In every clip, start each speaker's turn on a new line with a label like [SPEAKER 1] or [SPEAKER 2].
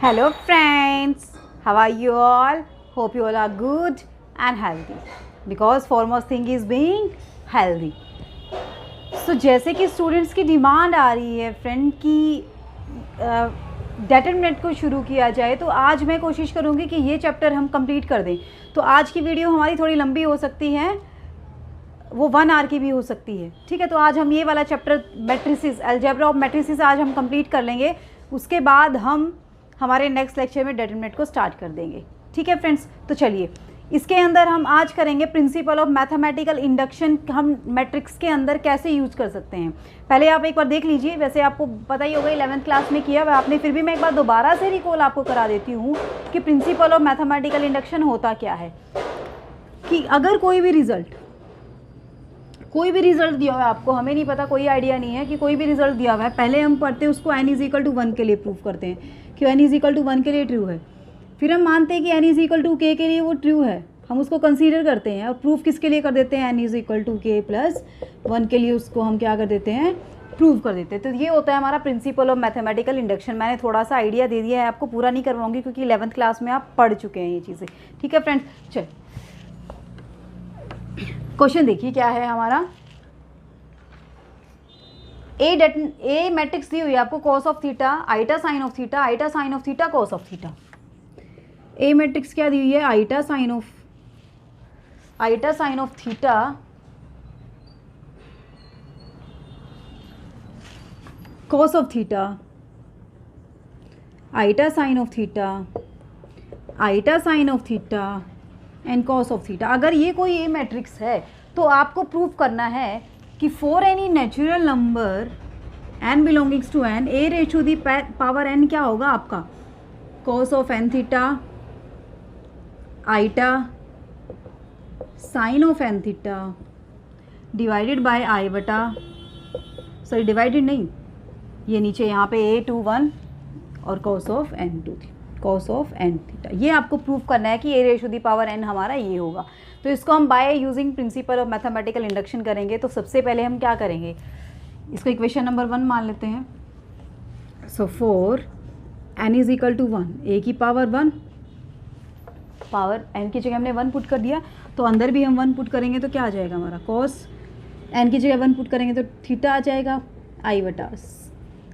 [SPEAKER 1] Hello friends, how are you all? Hope you all are good and healthy because foremost thing is being healthy. So जैसे कि students की demand आ रही है friend की determinant को शुरू किया जाए, तो आज मैं कोशिश करूँगी कि ये चैप्टर हम कंप्लीट कर दें। तो आज की वीडियो हमारी थोड़ी लंबी हो सकती है, वो 1 आवर की भी हो सकती है। ठीक है, तो आज हम ये वाला chapter matrices, algebra of matrices आज हम कंप्लीट कर लेंगे। उसके बाद हम हमारे नेक्स्ट लेक्चर में डेटरमिनेंट को स्टार्ट कर देंगे। ठीक है फ्रेंड्स, तो चलिए इसके अंदर हम आज करेंगे प्रिंसिपल ऑफ मैथमेटिकल इंडक्शन। हम मैट्रिक्स के अंदर कैसे यूज़ कर सकते हैं, पहले आप एक बार देख लीजिए। वैसे आपको पता ही होगा, 11th क्लास में किया हुआ आपने, फिर भी मैं एक बार दोबारा से रिकॉल आपको करा देती हूँ कि प्रिंसिपल ऑफ मैथमेटिकल इंडक्शन होता क्या है। कि अगर कोई भी रिज़ल्ट दिया हुआ है आपको, हमें नहीं पता, कोई आइडिया नहीं है कि कोई भी रिजल्ट दिया हुआ है, पहले हम पढ़ते हैं उसको n=1 के लिए प्रूव करते हैं कि n=1 के लिए ट्रू है। फिर हम मानते हैं कि n=k के लिए वो ट्रू है, हम उसको कंसीडर करते हैं और प्रूफ किसके लिए कर देते हैं, n=k+1 के लिए उसको हम क्या कर देते हैं, प्रूव कर देते हैं। तो ये होता है हमारा प्रिंसिपल ऑफ मैथमेटिकल इंडक्शन। मैंने थोड़ा सा आइडिया दे दिया है आपको, पूरा नहीं करवाऊंगी क्योंकि 11th क्लास में आप पढ़ चुके हैं ये चीज़ें। ठीक है फ्रेंड्स, चल क्वेश्चन देखिए क्या है हमारा। ए मैट्रिक्स दी हुई है आपको, cos of theta, iota sine of theta, iota sine of theta, cos of theta. A matrix क्या दी हुई है, iota sine of theta, cos of theta, iota sine of theta, iota sine of theta and cos of theta. अगर ये कोई ए matrix है तो आपको प्रूव करना है कि for any natural number n belongings to n, a ratio the power n क्या होगा आपका, cos of n theta, iota sine of n theta divided by I बटा, सॉरी डिवाइडेड नहीं, ये नीचे यहाँ पे a21 और कॉस ऑफ n थीटा। ये आपको प्रूव करना है कि a ratio the power n हमारा ये होगा। तो इसको हम bye using principle of mathematical induction करेंगे। तो सबसे पहले हम क्या करेंगे, इसको इक्वेशन नंबर 1 मान लेते हैं। सो फॉर n=1, a की पावर 1, पावर n की जगह हमने 1 पुट कर दिया, तो अंदर भी हम 1 पुट करेंगे तो क्या आ जाएगा हमारा, कॉस n की जगह 1 पुट करेंगे तो थीटा आ जाएगा, आई बटा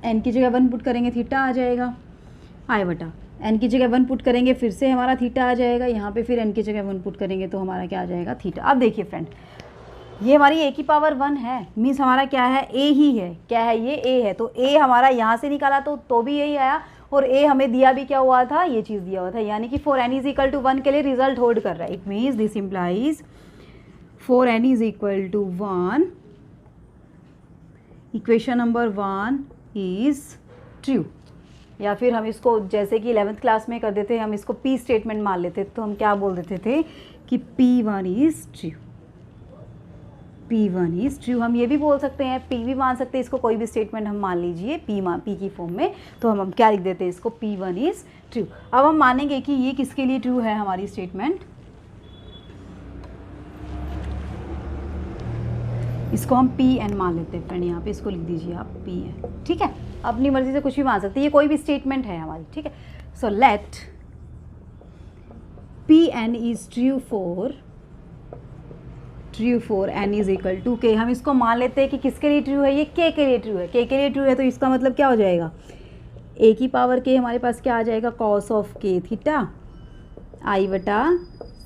[SPEAKER 1] n की जगह 1 पुट करेंगे थीटा आ जाएगा, आई बटा n की जगह 1 पुट करेंगे फिर से हमारा थीटा आ जाएगा, यहाँ पे फिर n की जगह 1 पुट करेंगे तो हमारा क्या आ जाएगा, थीटा। अब देखिए फ्रेंड, ये हमारी a की पावर 1 है, मीन्स हमारा क्या है, a ही है। क्या है ये, a है, तो a हमारा यहाँ से निकाला तो भी यही आया, और a हमें दिया भी क्या हुआ था, ये चीज़ दिया हुआ था, यानी कि फॉर n=1 के लिए रिजल्ट होल्ड कर रहा है। It means this implies for n=1 equation number 1 is true. या फिर हम इसको जैसे कि 11th क्लास में कर देते हैं, हम इसको P स्टेटमेंट मान लेते, तो हम क्या बोल देते थे कि P1 is true, P1 is true. हम ये भी बोल सकते हैं, P भी मान सकते हैं, इसको कोई भी स्टेटमेंट हम मान लीजिए P की फॉर्म में, तो हम क्या लिख देते हैं इसको, P1 इज़ ट्रू। अब हम मानेंगे कि ये किसके लिए ट्रू है हमारी स्टेटमेंट, इसको हम Pn मान लेते हैं फ्रेंड, यहाँ पे इसको लिख दीजिए आप Pn। ठीक है, अपनी मर्जी से कुछ भी मान सकते हैं, ये कोई भी स्टेटमेंट है हमारी। ठीक है, so let Pn is true for n=k। हम इसको मान लेते हैं कि किसके लिए ट्रू है, ये k के लिए ट्रू है। k के लिए ट्रू है तो इसका मतलब क्या हो जाएगा, a की पावर k हमारे पास क्या आ जाएगा, कॉस ऑफ k थीटा, आई बटा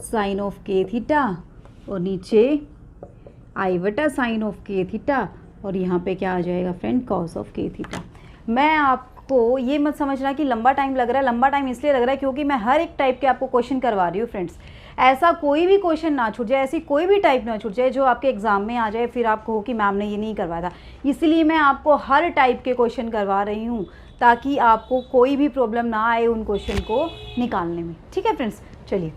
[SPEAKER 1] साइन ऑफ k थीटा, और नीचे आई बटा साइन ऑफ k थीटा, और यहाँ पे क्या आ जाएगा friend, cos of k theta. मैं आपको ये मत समझना कि लंबा टाइम लग रहा है, लंबा टाइम इसलिए लग रहा है क्योंकि मैं हर एक टाइप के आपको क्वेश्चन करवा रही हूँ फ्रेंड्स। ऐसा कोई भी क्वेश्चन ना छूट जाए, ऐसी कोई भी टाइप ना छूट जाए जो आपके एग्जाम में आ जाए, फिर आपको हो कि मैम ने ये नहीं करवाया था। इसलिए मैं आपको हर टाइप के क्वेश्चन करवा रही हूँ ताकि आपको कोई भी प्रॉब्लम ना आए उन क्वेश्चन को निकालने में। ठीक है फ्रेंड्स, चलिए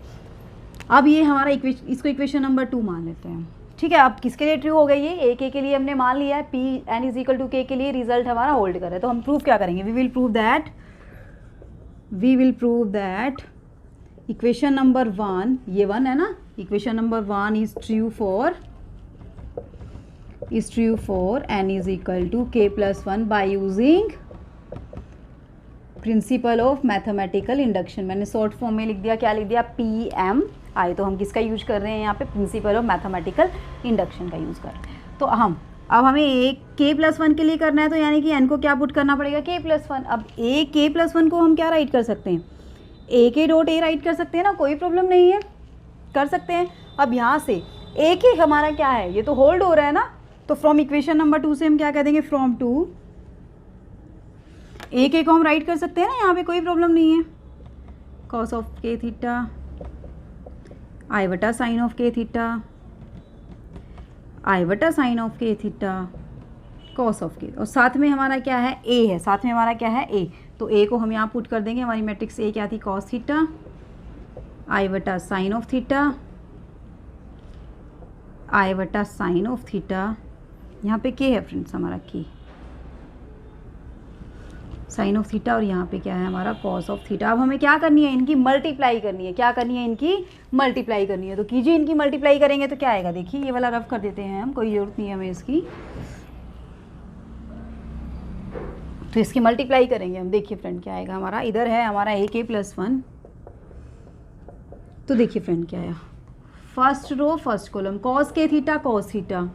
[SPEAKER 1] अब ये हमारा इसको इक्वेशन नंबर 2 मान लेते हैं। ठीक है, अब किसके लिए ट्रू हो गई, ये a के लिए हमने मान लिया है, Pn=k के लिए रिजल्ट हमारा होल्ड कर रहा है। तो हम प्रूव क्या करेंगे, we will prove that equation number 1, ये 1 है ना, equation number 1 is true for n=k+1 by using principle of mathematical induction, मैंने शॉर्ट फॉर्म में लिख दिया, क्या लिख दिया, PMI। तो हम किसका यूज कर रहे हैं यहाँ पे, प्रिंसिपल ऑफ मैथमेटिकल इंडक्शन का यूज़ कर रहे हैं। तो अब हमें एक k+1 के लिए करना है, तो यानी कि n को क्या पुट करना पड़ेगा, k+1। अब k+1 को हम क्या राइट कर सकते हैं, ak.a राइट कर सकते हैं ना, कोई प्रॉब्लम नहीं है, कर सकते हैं। अब यहाँ से ak हमारा क्या है, ये तो होल्ड हो रहा है ना, तो फ्रॉम इक्वेशन नंबर 2 से हम क्या कह देंगे, फ्रॉम 2 ak को हम राइट कर सकते हैं ना, यहाँ पे कोई प्रॉब्लम नहीं है। Cos of k theta i बटा sine of k theta i बटा sine of k theta cos of k, और साथ में हमारा क्या है, a है, साथ में हमारा क्या है, a। तो a को हम यहाँ पुट कर देंगे, हमारी मैट्रिक्स a क्या थी, कॉस थीटा i बटा साइन ऑफ थीटा i बटा साइन ऑफ थीटा, यहाँ पे k है फ्रेंड्स हमारा, k साइन ऑफ थीटा, और यहाँ पे क्या है हमारा कॉस ऑफ थीटा। अब हमें क्या करनी है, इनकी मल्टीप्लाई करनी है, क्या करनी है, इनकी मल्टीप्लाई करनी है। तो कीजिए, इनकी मल्टीप्लाई करेंगे तो क्या आएगा, देखिए ये वाला रफ कर देते हैं हम, कोई ज़रूरत नहीं है हमें इसकी। तो इसकी मल्टीप्लाई करेंगे हम, देखिए फ्रेंड क्या आएगा हमारा, इधर है हमारा ak+1, तो देखिए फ्रेंड क्या आया, first row first column, cos k theta cos theta,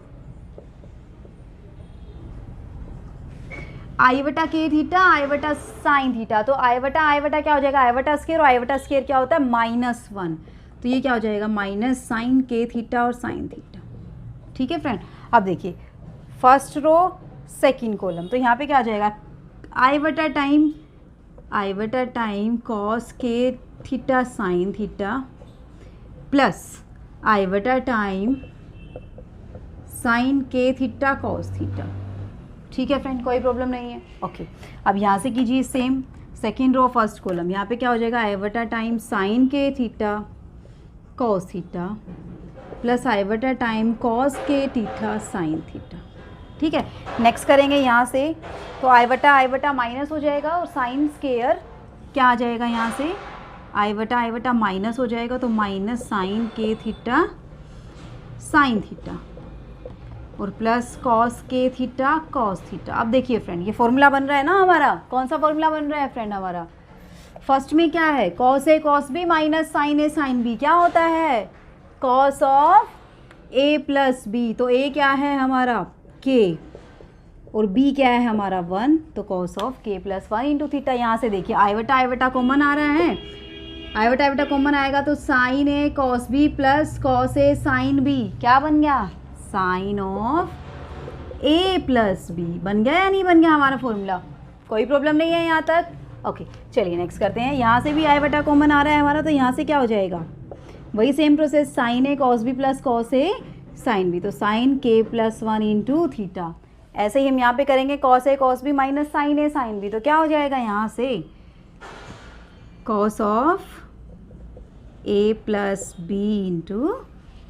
[SPEAKER 1] आई बटा k थीटा आई बटा साइन थीटा। तो आई बटा क्या हो जाएगा, आई बटा स्केयर, और आई बटा स्केयर क्या होता है, -1। तो ये क्या हो जाएगा, माइनस साइन k थीटा और साइन थीटा। ठीक है फ्रेंड। अब देखिए फर्स्ट रो सेकंड कॉलम, तो यहाँ पे क्या हो जाएगा, आई बटा time cos k theta sine theta plus I बटा time sine k theta cos theta. ठीक है फ्रेंड, कोई प्रॉब्लम नहीं है, ओके। अब यहाँ से कीजिए same, second row first column, यहाँ पे क्या हो जाएगा, आई बटा time sine k theta cos theta plus I बटा time cos k theta sine theta. ठीक है, नेक्स्ट करेंगे यहाँ से, तो आई बटा माइनस हो जाएगा, और साइन स्केयर क्या आ जाएगा यहाँ से, आई बटा माइनस हो जाएगा, तो minus sine k theta sine theta और plus cos k theta cos theta. अब देखिए फ्रेंड, ये फॉर्मूला बन रहा है ना हमारा, कौन सा फॉर्मूला बन रहा है फ्रेंड हमारा, फर्स्ट में क्या है, cos a cos b minus sine a sine b, क्या होता है, cos of a plus b। तो a क्या है हमारा k और b क्या है हमारा 1, तो cos of k plus 1 into theta. यहाँ से देखिए आई बटा कॉमन आ रहा है, आई बटा कॉमन आएगा, तो sine a cos b plus cos a sine b क्या बन गया, sine of a plus b बन गया या नहीं बन गया हमारा फॉर्मूला, कोई प्रॉब्लम नहीं है यहाँ तक, ओके। चलिए नेक्स्ट करते हैं, यहाँ से भी आई बटा कॉमन आ रहा है हमारा, तो यहाँ से क्या हो जाएगा, वही same process, sine a cos b plus cos a sine b, तो sine k plus 1 into theta. ऐसे ही हम यहाँ पे करेंगे, cos a cos b minus sine a sine b, तो क्या हो जाएगा यहाँ से, cos of a plus b into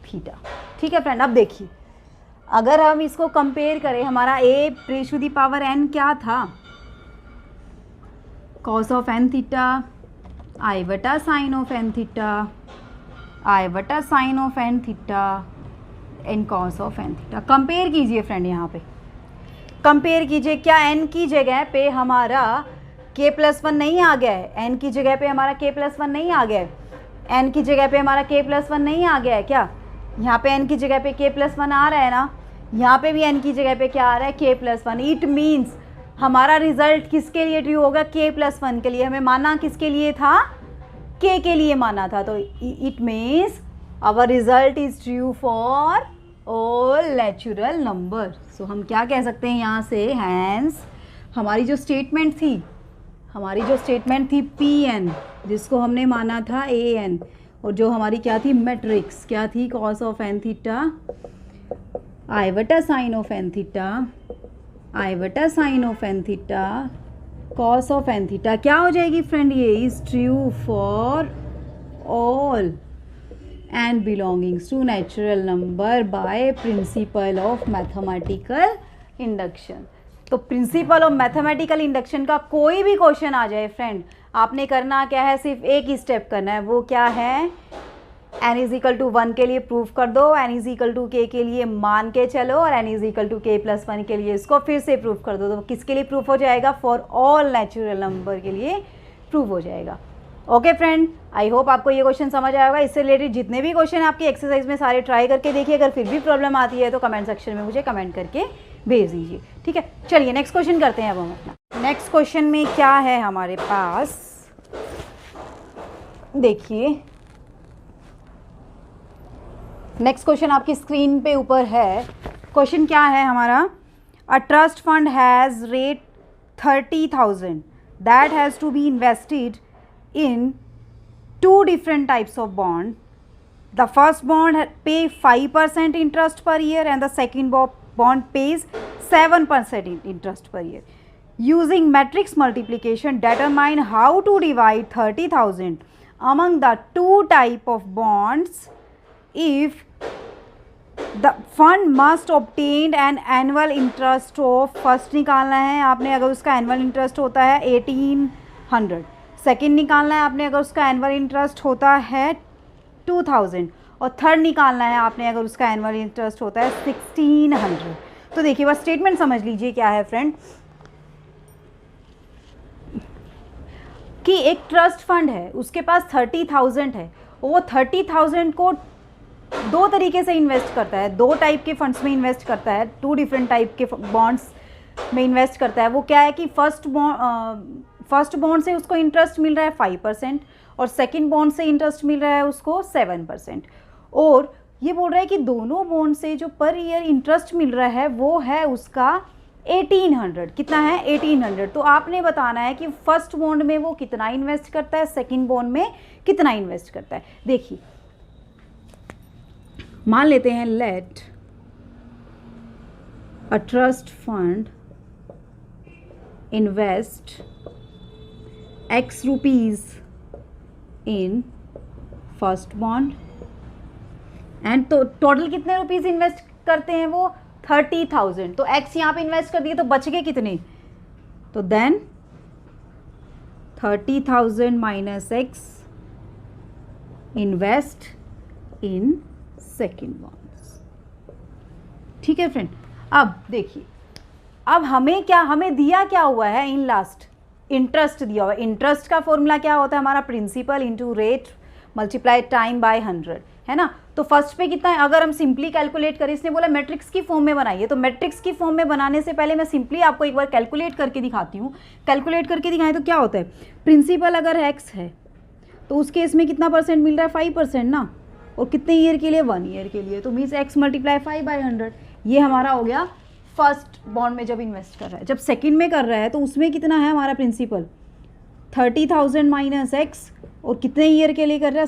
[SPEAKER 1] theta. ठीक है फ्रेंड। अब देखिए, अगर हम इसको कंपेयर करें, हमारा a raise to the power n क्या था, कॉस ऑफ n थीटा आई बटा साइन ऑफ n थीटा आई बटा sine of n theta and cos of n theta. Compare कीजिए फ्रेंड, यहाँ पे कंपेयर कीजिए, क्या n की जगह पे हमारा k+1 नहीं आ गया है, n की जगह पे हमारा k+1 नहीं आ गया है, n की जगह पे हमारा k+1 नहीं आ गया है क्या, यहाँ पे n की जगह पे k+1 आ रहा है ना, यहाँ पे भी n की जगह पे क्या आ रहा है, k+1। इट मीन्स हमारा रिजल्ट किसके लिए ट्रू होगा, k+1 के लिए। हमें माना किसके लिए था, k के लिए माना था, तो it means our result is true for all natural number. So हम क्या कह सकते हैं यहाँ से, हैंस हमारी जो स्टेटमेंट थी Pn, जिसको हमने माना था An, और जो हमारी क्या थी मैट्रिक्स, क्या थी, कॉस ऑफ n थीटा आई बटा साइन ऑफ n थीटा आई बटा sine of n theta cos of n theta, क्या हो जाएगी फ्रेंड, ये is true for all and belongings to natural number by principle of mathematical induction. तो principle of mathematical induction का कोई भी question आ जाए फ्रेंड, आपने करना क्या है, सिर्फ एक ही स्टेप करना है, वो क्या है, n इज इक्वल टू 1 के लिए प्रूफ कर दो, n is equal to k के लिए मान के चलो, और n is equal to k plus 1 के लिए इसको फिर से प्रूफ कर दो। तो किसके लिए प्रूफ हो जाएगा? फॉर ऑल नेचुरल नंबर के लिए प्रूफ हो जाएगा। ओके फ्रेंड, आई होप आपको ये क्वेश्चन समझ आएगा। इससे रिलेटेड जितने भी क्वेश्चन आपकी एक्सरसाइज में सारे ट्राई करके देखिए। अगर फिर भी प्रॉब्लम आती है तो कमेंट सेक्शन में मुझे कमेंट करके भेज दीजिए, ठीक है। चलिए नेक्स्ट क्वेश्चन करते हैं अब हम अपना। नेक्स्ट क्वेश्चन में क्या है हमारे पास, देखिए नेक्स्ट क्वेश्चन आपकी स्क्रीन पे ऊपर है। क्वेश्चन क्या है हमारा? A trust fund has rate 30,000 that has to be invested in two different types of bond. The first bond pay 5% interest per year and the second bond pays 7% interest per year. Using matrix multiplication, determine how to divide 30,000 among the two type of bonds if the fund must obtain an annual interest of, first निकालना है आपने, अगर उसका annual interest होता है 1800, second निकालना है आपने अगर उसका एनुअल इंटरेस्ट होता है 2000, और थर्ड निकालना है आपने अगर उसका एनुअल इंटरेस्ट होता है 1600। तो देखिए बस स्टेटमेंट समझ लीजिए क्या है फ्रेंड, कि एक ट्रस्ट फंड है, उसके पास 30,000 है, वो 30,000 को दो तरीके से इन्वेस्ट करता है, दो टाइप के फंड्स में इन्वेस्ट करता है, टू डिफरेंट टाइप के बॉन्ड्स में इन्वेस्ट करता है। वो क्या है कि फर्स्ट बॉन्ड से उसको इंटरेस्ट मिल रहा है 5% और सेकंड बॉन्ड से इंटरेस्ट मिल रहा है उसको 7%, और ये बोल रहा है कि दोनों बॉन्ड से जो पर ईयर इंटरेस्ट मिल रहा है वो है उसका 1800। कितना है? 1800। तो आपने बताना है कि फर्स्ट बॉन्ड में वो कितना इन्वेस्ट करता है, सेकंड बॉन्ड में कितना इन्वेस्ट करता है। देखिए मान लेते हैं let a trust fund invest x rupees in first bond, and तो टोटल कितने रुपीज़ इन्वेस्ट करते हैं वो? 30,000। तो x यहाँ पे इन्वेस्ट कर दिए तो बच गए कितने? तो then 30,000 minus x invest in second bonds. ठीक है फ्रेंड, अब देखिए अब हमें दिया क्या हुआ है इन लास्ट? इंटरेस्ट दिया हुआ है। इंटरेस्ट का फॉर्मूला क्या होता है हमारा? Principle into rate multiply time by 100, है ना। तो फर्स्ट पे कितना है? अगर हम सिंपली कैलकुलेट करें, इसने बोला मैट्रिक्स की फॉर्म में बनाइए, तो मैट्रिक्स की फॉर्म में बनाने से पहले मैं सिंपली आपको एक बार कैलकुलेट करके दिखाती हूँ। कैलकुलेट करके दिखाएं तो क्या होता है? प्रिंसिपल अगर x है तो उस केस में कितना परसेंट मिल रहा है? 5% ना, और कितने ईयर के लिए? 1 ईयर के लिए। तो मीन्स x मल्टीप्लाई 5/100। ये हमारा हो गया फर्स्ट बॉन्ड में जब इन्वेस्ट कर रहा है। जब सेकंड में कर रहा है तो उसमें कितना है हमारा प्रिंसिपल? 30,000 माइनस x, और कितने ईयर के लिए कर रहा है?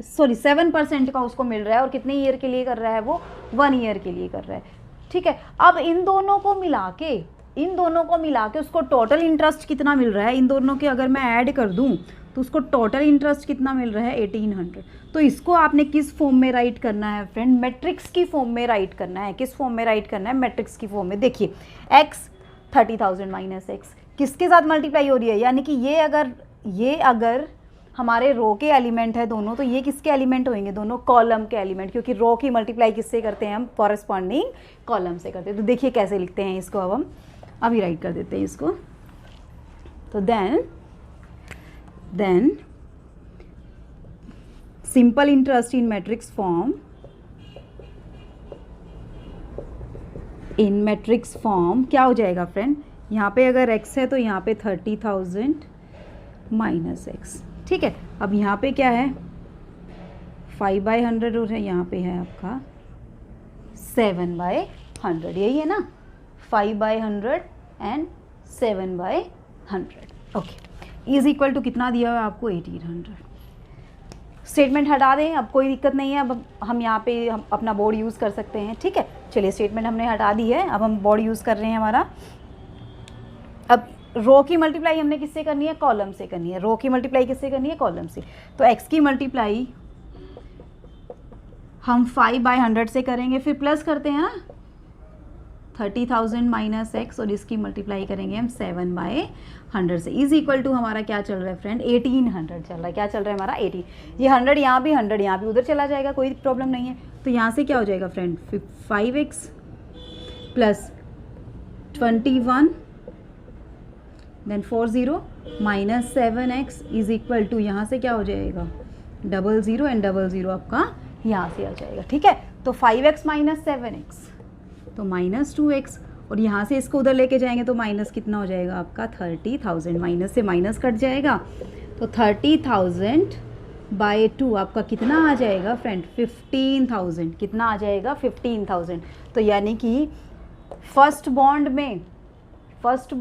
[SPEAKER 1] 7% का उसको मिल रहा है, और कितने ईयर के लिए कर रहा है वो? 1 ईयर के लिए कर रहा है। ठीक है, अब इन दोनों को मिला के उसको टोटल इंटरेस्ट कितना मिल रहा है? इन दोनों के अगर मैं ऐड कर दूं तो उसको टोटल इंटरेस्ट कितना मिल रहा है? 1800। तो इसको आपने किस फॉर्म में राइट करना है फ्रेंड? मैट्रिक्स की फॉर्म में राइट करना है। किस फॉर्म में राइट करना है? मैट्रिक्स की फॉर्म में। देखिए x 30,000 माइनस x किसके साथ मल्टीप्लाई हो रही है? यानी कि ये अगर हमारे रो के एलिमेंट है दोनों, तो ये किसके एलिमेंट होंगे? दोनों कॉलम के एलिमेंट, क्योंकि रो की मल्टीप्लाई किससे करते हैं हम? कॉरेस्पॉन्डिंग कॉलम से करते हैं। तो देखिए कैसे लिखते हैं इसको, अब हम अभी राइट कर देते हैं इसको। तो then simple interest in matrix form, क्या हो जाएगा फ्रेंड? यहाँ पे अगर x है तो यहाँ पे 30,000 माइनस x। ठीक है, अब यहाँ पे क्या है? 5/100, और है यहाँ पे है आपका 7/100। यही है ना, 5/100 and 7/100। Okay, is equal to कितना दिया हुआ है आपको? 1800। स्टेटमेंट हटा दें, अब कोई दिक्कत नहीं है। अब हम यहाँ पे हम अपना बोर्ड यूज़ कर सकते हैं। ठीक है, चलिए स्टेटमेंट हमने हटा दी है, अब हम बोर्ड यूज़ कर रहे हैं हमारा। अब रो की मल्टीप्लाई हमने किससे करनी है? कॉलम से करनी है। रो की मल्टीप्लाई किससे करनी है? कॉलम से। तो x की मल्टीप्लाई हम 5/100 से करेंगे, फिर प्लस करते हैं ना, 30,000 माइनस एक्स और इसकी मल्टीप्लाई करेंगे हम 7/100 से, इज इक्वल टू हमारा क्या चल रहा है फ्रेंड 1800 चल रहा है। क्या चल रहा है हमारा 18, ये 100 यहाँ भी 100 यहाँ भी उधर चला जाएगा, कोई प्रॉब्लम नहीं है। तो यहाँ से क्या हो जाएगा friend 5x plus 21 then 40 minus 7x is equal to यहाँ से क्या हो जाएगा 00 एंड 00 आपका यहाँ से आ जाएगा। ठीक है, तो 5x माइनस 7x तो माइनस 2x और यहाँ से इसको उधर लेके जाएंगे तो माइनस कितना हो जाएगा आपका 30,000, माइनस से माइनस कट जाएगा तो 30,000 बाय 2 आपका कितना आ जाएगा फ्रेंड 15,000, कितना आ जाएगा 15,000। तो यानी कि फर्स्ट बॉन्ड में फर्स्ट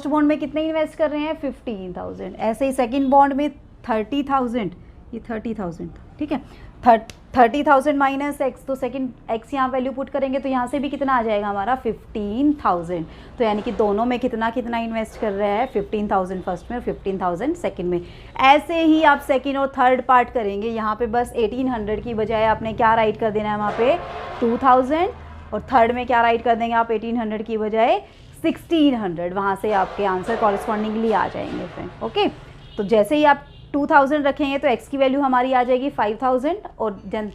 [SPEAKER 1] बॉन्ड में कितने इन्वेस्ट कर रहे हैं 15,000, ऐसे ही सेकंड बॉन्ड में 30,000, ये 30,000 था। ठीक है, 30,000 माइनस एक्स, तो सेकंड एक्स यहाँ वैल्यू पुट करेंगे तो यहाँ से भी कितना आ जाएगा हमारा 15,000। तो यानी कि दोनों में कितना कितना इन्वेस्ट कर रहा है 15,000 फर्स्ट में और 15,000 सेकंड में। ऐसे ही आप सेकंड और थर्ड पार्ट करेंगे, यहाँ पे बस 1800 की बजाय आपने क्या राइट कर देना है वहाँ पे 2000 और थर्ड में क्या राइट कर देंगे आप 1800 की बजाय 1600, वहाँ से आपके आंसर कॉरेस्पॉन्डिंगली आ जाएंगे फ्रेंड। ओके, तो जैसे ही आप 2000 रखेंगे तो x की वैल्यू हमारी आ जाएगी 5000 और देन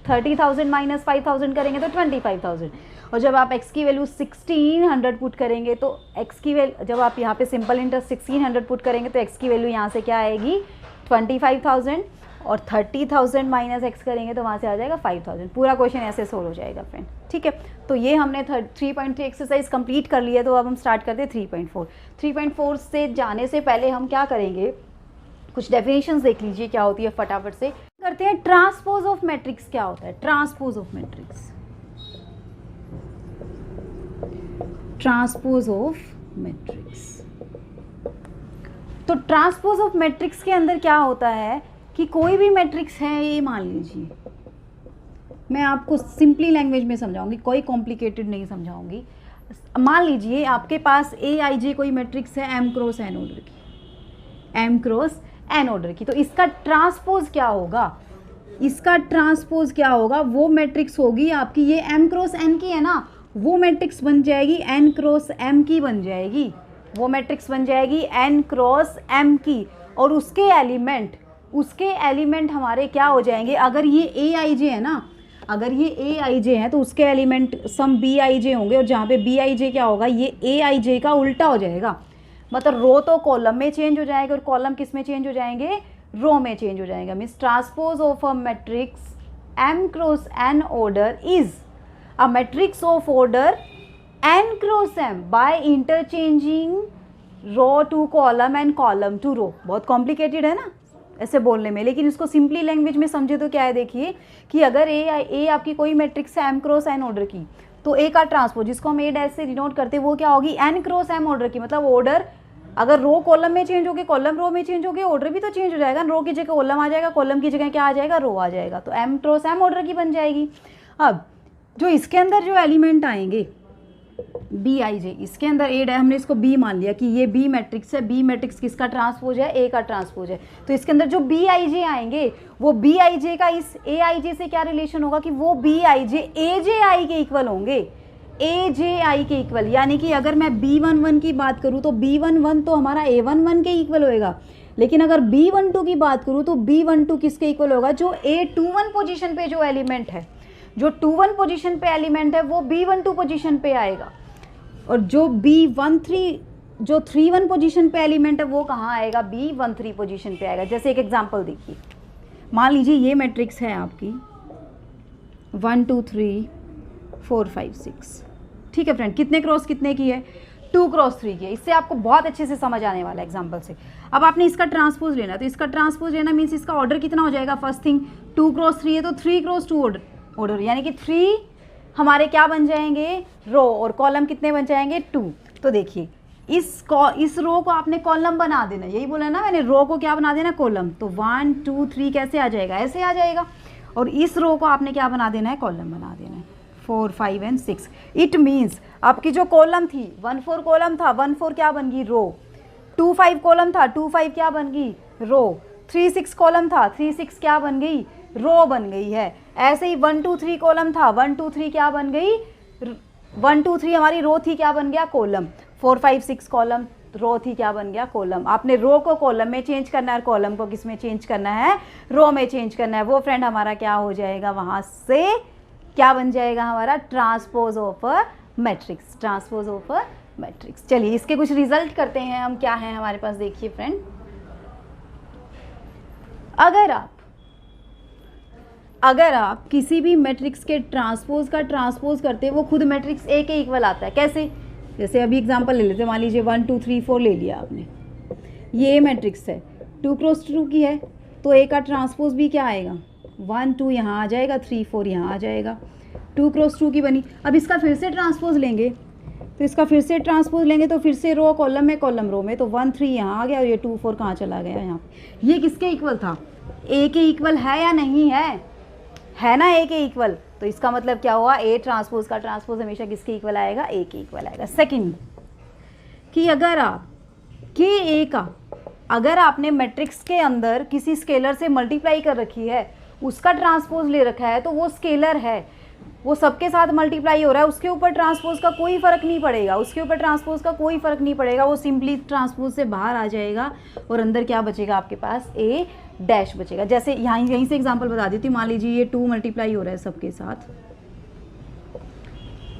[SPEAKER 1] 30,000 माइनस 5,000 करेंगे तो 25,000 और जब आप x की वैल्यू 1600 पुट करेंगे तो x की वैल्यू जब आप यहाँ पे सिंपल इंटरेस्ट 1600 पुट करेंगे तो x की वैल्यू यहाँ से क्या आएगी 25,000 और 30,000 माइनस x करेंगे तो वहाँ से आ जाएगा 5,000। पूरा क्वेश्चन ऐसे सोल्व हो जाएगा फ्रेंड। ठीक है, तो ये हमने 3.3 एक्सरसाइज कंप्लीट कर लिया, तो अब हम स्टार्ट करते हैं 3.4। 3.4 से जाने से पहले हम क्या करेंगे, कुछ डेफिनेशंस देख लीजिए क्या होती है फटाफट से करते हैं। ट्रांसपोज ऑफ मैट्रिक्स क्या होता है, transpose of matrix, transpose of matrix. तो ट्रांसपोज ऑफ मैट्रिक्स के अंदर क्या होता है कि कोई भी मैट्रिक्स है, ये मान लीजिए, मैं आपको सिंपली लैंग्वेज में समझाऊंगी, कोई कॉम्प्लिकेटेड नहीं समझाऊंगी। मान लीजिए आपके पास AIJ कोई मैट्रिक्स है m क्रॉस n ऑर्डर की, m क्रॉस n ऑर्डर की, तो इसका ट्रांसपोज क्या होगा, इसका ट्रांसपोज क्या होगा, वो मैट्रिक्स होगी आपकी, ये m क्रॉस n की है ना, वो मैट्रिक्स बन जाएगी n क्रॉस m की बन जाएगी, वो मैट्रिक्स बन जाएगी n क्रॉस m की, और उसके एलिमेंट हमारे क्या हो जाएंगे, अगर ये AIJ है ना, अगर ये AIJ है तो उसके एलिमेंट सम BIJ होंगे, और जहाँ पे BIJ क्या होगा, ये AIJ का उल्टा हो जाएगा, मतलब रो तो कॉलम में चेंज हो जाएगा और कॉलम किस में चेंज हो जाएंगे, रो में चेंज हो जाएगा। Means transpose of a matrix m cross n order is a matrix of order n cross m by interchanging row to column and column to row. बहुत कॉम्प्लिकेटेड है ना ऐसे बोलने में, लेकिन इसको सिंपली लैंग्वेज में समझे तो क्या है, देखिए कि अगर ए आपकी कोई मैट्रिक्स है m क्रॉस n ऑर्डर की, तो ए का ट्रांसपोज जिसको हम A डैश से डिनोट करते हैं वो क्या होगी n क्रॉस m ऑर्डर की, मतलब ऑर्डर अगर रो कॉलम में चेंज होगी, कॉलम रो में चेंज होगी, ऑर्डर भी तो चेंज हो जाएगा, रो की जगह कॉलम आ जाएगा, कॉलम की जगह क्या आ जाएगा, रो आ जाएगा, तो m क्रॉस m ऑर्डर की बन जाएगी। अब जो इसके अंदर जो एलिमेंट आएंगे BIJ, इसके अंदर A हमने इसको B मान लिया कि ये B मैट्रिक्स है, B मैट्रिक्स किसका ट्रांसपोज है, A का ट्रांसपोज है, तो इसके अंदर जो BIJ आएंगे वो BIJ का इस AIJ से क्या रिलेशन होगा कि वो BIJ AJI के इक्वल होंगे, AJI के इक्वल, यानी कि अगर मैं B11 की बात करूँ तो B11 तो हमारा A11 के इक्वल होएगा, लेकिन अगर B12 की बात करूँ तो B12 किसके इक्वल होगा, जो A21 पोजीशन पे जो एलिमेंट है, जो 21 पोजीशन पे एलिमेंट है वो B12 पोजीशन पे आएगा, और जो B13 जो 31 पोजीशन पे एलिमेंट है वो कहाँ आएगा, B13 पोजीशन पे आएगा। जैसे एक एग्जांपल देखिए, मान लीजिए ये मैट्रिक्स है आपकी 1 2 3 4 5 6, ठीक है फ्रेंड, कितने क्रॉस कितने की है, 2 क्रॉस 3 की है। इससे आपको बहुत अच्छे से समझ आने वाला है एग्जाम्पल से। अब आपने इसका ट्रांसपोज लेना, तो इसका ट्रांसपोज लेना मीन्स इसका ऑर्डर कितना हो जाएगा, फर्स्ट थिंग 2 क्रॉस 3 है तो 3 क्रॉस 2 ऑर्डर, यानी कि 3 हमारे क्या बन जाएंगे, रो, और कॉलम कितने बन जाएंगे 2। तो देखिए इस रो को आपने कॉलम बना देना, यही बोला ना मैंने, रो को क्या बना देना, कॉलम, तो 1 2 3 कैसे आ जाएगा, ऐसे आ जाएगा, और इस रो को आपने क्या बना देना है, कॉलम बना देना है, 4 5 एंड 6। इट मीन्स आपकी जो कॉलम थी 1 4 कॉलम था, 1 4 क्या बन गई, रो, 2 5 कॉलम था, 2 5 क्या बन गई, रो, 3 6 कॉलम था, 3 6 क्या बन गई, रो बन गई है। ऐसे ही 1 2 3 कॉलम था, 1 2 3 क्या बन गई, 1 2 3 हमारी रो थी, क्या बन गया कॉलम, 4 5 6 कॉलम रो थी, क्या बन गया कॉलम। आपने रो को कॉलम में चेंज करना है, कॉलम को किस में चेंज करना है, रो में चेंज करना है। वो फ्रेंड हमारा क्या हो जाएगा, वहाँ से क्या बन जाएगा हमारा, transpose of a matrix, transpose of a matrix. चलिए इसके कुछ रिजल्ट करते हैं हम, क्या है हमारे पास, देखिए फ्रेंड, अगर आप किसी भी मैट्रिक्स के ट्रांसपोज का ट्रांसपोज करते हैं, वो खुद मैट्रिक्स ए के इक्वल आता है। कैसे, जैसे अभी एग्जांपल ले लेते हैं, मान लीजिए 1 2 3 4 ले लिया आपने, ये मैट्रिक्स है, 2 क्रॉस 2 की है, तो ए का ट्रांसपोज भी क्या आएगा, 1 2 यहाँ आ जाएगा, 3 4 यहाँ आ जाएगा, 2 क्रॉस 2 की बनी। अब इसका फिर से ट्रांसपोज लेंगे, तो इसका फिर से ट्रांसपोज लेंगे, तो फिर से रो कॉलम में, कॉलम रो में, तो 1 3 यहाँ आ गया, और ये 2 4 कहाँ चला गया, यहाँ पे। ये किसके इक्वल था, ए के इक्वल है या नहीं है ना, ए के इक्वल। तो इसका मतलब क्या हुआ, ए ट्रांसपोज का ट्रांसपोज हमेशा किसके इक्वल आएगा, ए के इक्वल आएगा। सेकंड, कि अगर आप के ए का, अगर आपने मैट्रिक्स के अंदर किसी स्केलर से मल्टीप्लाई कर रखी है, उसका ट्रांसपोज ले रखा है, तो वो स्केलर है, वो सबके साथ मल्टीप्लाई हो रहा है, उसके ऊपर ट्रांसपोज का कोई फ़र्क नहीं पड़ेगा, उसके ऊपर ट्रांसपोज का कोई फ़र्क नहीं पड़ेगा, वो सिंपली ट्रांसपोज से बाहर आ जाएगा, और अंदर क्या बचेगा आपके पास, ए डैश बचेगा। जैसे यहीं से एग्जांपल बता देती हूँ, मान लीजिए ये 2 मल्टीप्लाई हो रहा है सबके साथ,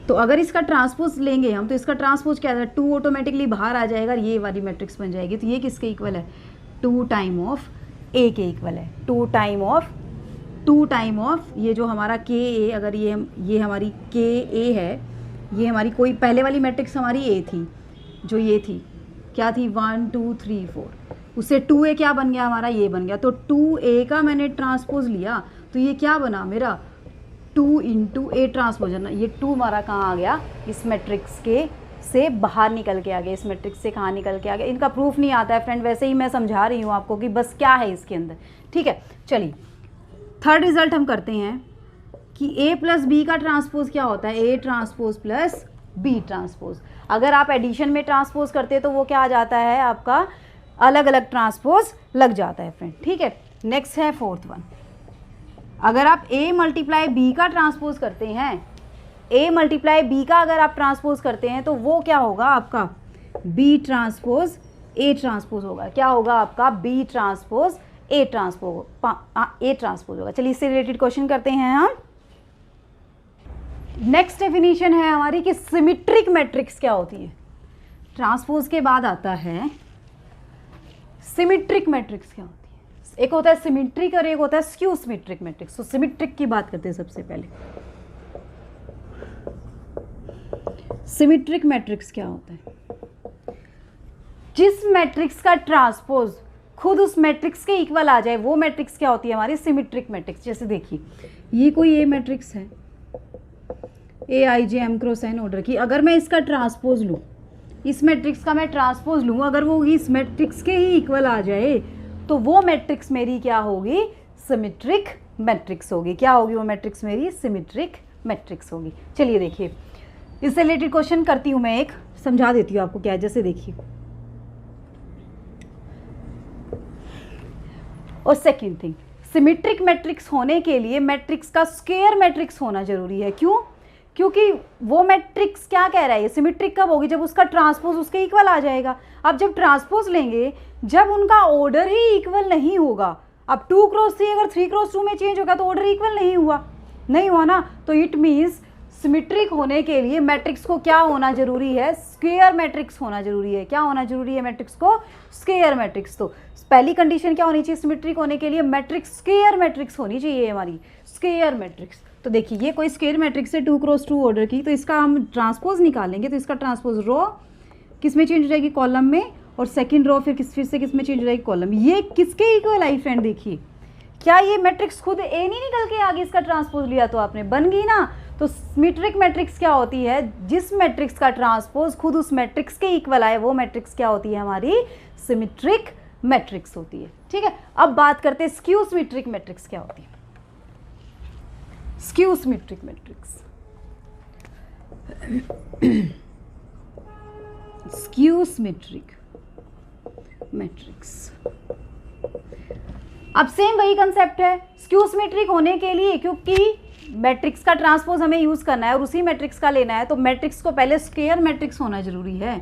[SPEAKER 1] तो अगर इसका ट्रांसपोज लेंगे हम, तो इसका ट्रांसपोज क्या है, 2 ऑटोमेटिकली बाहर आ जाएगा, ये वाली मैट्रिक्स बन जाएगी। तो ये किसके इक्वल है, 2 टाइम ऑफ ए के इक्वल है, 2 टाइम ऑफ ये जो हमारा के ए, अगर ये हमारी के ए है, ये हमारी कोई पहले वाली मैट्रिक्स हमारी ए थी, जो ये थी क्या थी, 1 2 3 4, उससे 2a क्या बन गया हमारा, ये बन गया। तो 2a का मैंने ट्रांसपोज लिया, तो ये क्या बना मेरा, 2 इंटू ए ट्रांसपोज है ना, ये 2 हमारा कहाँ आ गया, इस मैट्रिक्स के से बाहर निकल के आ गया, इस मैट्रिक्स से कहाँ निकल के आ गया। इनका प्रूफ नहीं आता है फ्रेंड, वैसे ही मैं समझा रही हूँ आपको कि बस क्या है इसके अंदर, ठीक है। चलिए थर्ड रिजल्ट हम करते हैं कि a प्लस बी का ट्रांसपोज क्या होता है, a transpose plus B transpose. अगर आप एडिशन में ट्रांसपोज करते हैं तो वो क्या आ जाता है आपका, अलग अलग ट्रांसपोज लग जाता है फ्रेंड, ठीक है। नेक्स्ट है फोर्थ वन, अगर आप a मल्टीप्लाई बी का ट्रांसपोज करते हैं, a मल्टीप्लाई बी का अगर आप ट्रांसपोज करते हैं, तो वो क्या होगा आपका, b ट्रांसपोज a ट्रांसपोज होगा। क्या होगा आपका, b ट्रांसपोज ए ट्रांसपोज होगा। चलिए इससे रिलेटेड क्वेश्चन करते हैं हम। नेक्स्ट डेफिनेशन है हमारी कि सिमेट्रिक मैट्रिक्स क्या होती है। ट्रांसपोज के बाद आता है सिमेट्रिक मैट्रिक्स क्या होती है। एक होता है सिमेट्रिक और एक होता है स्क्यू सिमेट्रिक मैट्रिक्स। तो सिमेट्रिक की बात करते हैं सबसे पहले। सिमेट्रिक मैट्रिक्स क्या होता है, जिस मैट्रिक्स का ट्रांसपोज खुद उस मैट्रिक्स के इक्वल आ जाए, वो मैट्रिक्स क्या होती है हमारी, सिमेट्रिक मैट्रिक्स। जैसे देखिए ये कोई ए मैट्रिक्स है, ए आई जे एम क्रॉस एन ऑर्डर की, अगर मैं इसका ट्रांसपोज लूँ, इस मैट्रिक्स का मैं ट्रांसपोज लूँ, अगर वो इस मैट्रिक्स के ही इक्वल आ जाए, तो वो मैट्रिक्स मेरी क्या होगी, सिमेट्रिक मैट्रिक्स होगी। क्या होगी वो मैट्रिक्स मेरी, सिमेट्रिक मैट्रिक्स होगी। चलिए देखिए इससे रिलेटेड क्वेश्चन करती हूँ मैं, एक समझा देती हूँ आपको क्या है। जैसे देखिए, और सेकेंड थिंग, सिमेट्रिक मैट्रिक्स होने के लिए मैट्रिक्स का स्क्वायर मैट्रिक्स होना जरूरी है। क्यों, क्योंकि वो मैट्रिक्स क्या कह रहा है, सिमेट्रिक कब होगी, जब उसका ट्रांसपोज उसके इक्वल आ जाएगा। अब जब ट्रांसपोज लेंगे, जब उनका ऑर्डर ही इक्वल नहीं होगा, अब 2 क्रॉस 3 अगर 3 क्रॉस 2 में चेंज होगा तो ऑर्डर इक्वल नहीं हुआ ना, तो इट मीन्स सिमेट्रिक होने के लिए मैट्रिक्स को क्या होना जरूरी है, स्क्वायर मैट्रिक्स होना जरूरी है। क्या होना जरूरी है मैट्रिक्स को, स्क्वायर मैट्रिक्स। तो पहली कंडीशन क्या होनी चाहिए सिमेट्रिक होने के लिए, मैट्रिक्स स्क्वायर मैट्रिक्स होनी चाहिए हमारी, स्क्वायर मैट्रिक्स। तो देखिए ये कोई स्क्वायर मैट्रिक्स है 2 क्रॉस 2 ऑर्डर की, तो इसका हम ट्रांसपोज निकालेंगे, तो इसका ट्रांसपोज रो किस में चेंज हो जाएगी, कॉलम में, और सेकंड रो फिर से किस में चेंज हो जाएगी, कॉलम। ये किसके इक्वल आई फ्रेंड, देखिए क्या ये मैट्रिक्स खुद ए नहीं निकल के आगे इसका ट्रांसपोज लिया तो आपने बन गई ना। तो सिमेट्रिक मैट्रिक्स क्या होती है, जिस मैट्रिक्स का ट्रांसपोज खुद उस मैट्रिक्स के इक्वल आए, वो मैट्रिक्स क्या होती है हमारी, सिमेट्रिक मैट्रिक्स होती है। ठीक है, अब बात करते हैं स्क्यू सिमेट्रिक मैट्रिक्स क्या होती है। Skew symmetric matrix, skew symmetric matrix अब सेम वही कंसेप्ट है, स्क्यू सिमेट्रिक होने के लिए, क्योंकि मैट्रिक्स का ट्रांसपोज हमें यूज़ करना है और उसी मैट्रिक्स का लेना है, तो मैट्रिक्स को पहले स्क्वायर मैट्रिक्स होना जरूरी है,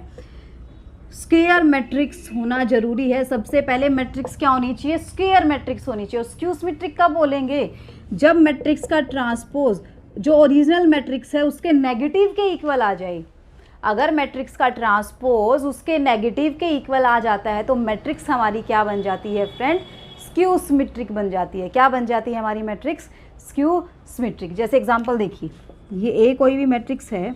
[SPEAKER 1] स्क्वायर मैट्रिक्स होना जरूरी है। सबसे पहले मैट्रिक्स क्या होनी चाहिए, स्क्वायर मैट्रिक्स होनी चाहिए। और स्क्यू सिमेट्रिक कब बोलेंगे, जब मैट्रिक्स का ट्रांसपोज जो ओरिजिनल मैट्रिक्स है उसके नेगेटिव के इक्वल आ जाए। अगर मैट्रिक्स का ट्रांसपोज उसके नेगेटिव के इक्वल आ जाता है तो मैट्रिक्स हमारी क्या बन जाती है फ्रेंड, स्क्यू सिमेट्रिक बन जाती है। क्या बन जाती है हमारी मैट्रिक्स, स्क्यू सिमेट्रिक। जैसे एग्जांपल देखिए, ये ए कोई भी मैट्रिक्स है,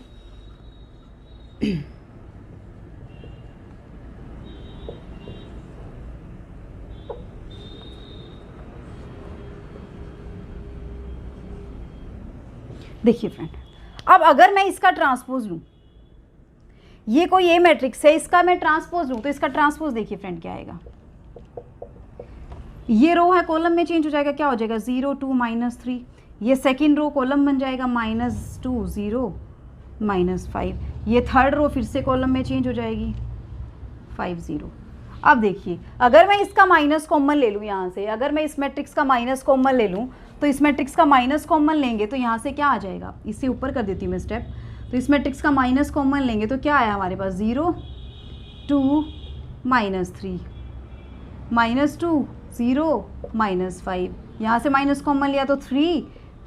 [SPEAKER 1] देखिए फ्रेंड, अब अगर मैं इसका ट्रांसपोज लूँ, ये कोई ए मैट्रिक्स है, इसका मैं ट्रांसपोज लूँ, तो इसका ट्रांसपोज देखिए फ्रेंड क्या आएगा, ये रो है कॉलम में चेंज हो जाएगा, क्या हो जाएगा 0 2 -3, ये सेकंड रो कॉलम बन जाएगा -2 0 -5, ये थर्ड रो फिर से कॉलम में चेंज हो जाएगी 5 0। अब देखिए, अगर मैं इसका माइनस कॉमन ले लूँ यहाँ से, अगर मैं इस मैट्रिक्स का माइनस कॉमन ले लूँ, तो इस मैट्रिक्स का माइनस कॉमन लेंगे तो यहाँ से क्या आ जाएगा, इससे ऊपर कर देती हूँ मैं स्टेप, तो इस मैट्रिक्स का माइनस कॉमन लेंगे तो क्या आया हमारे पास 0 2 -3 -2 0 -5, यहाँ से माइनस कॉमन लिया तो 3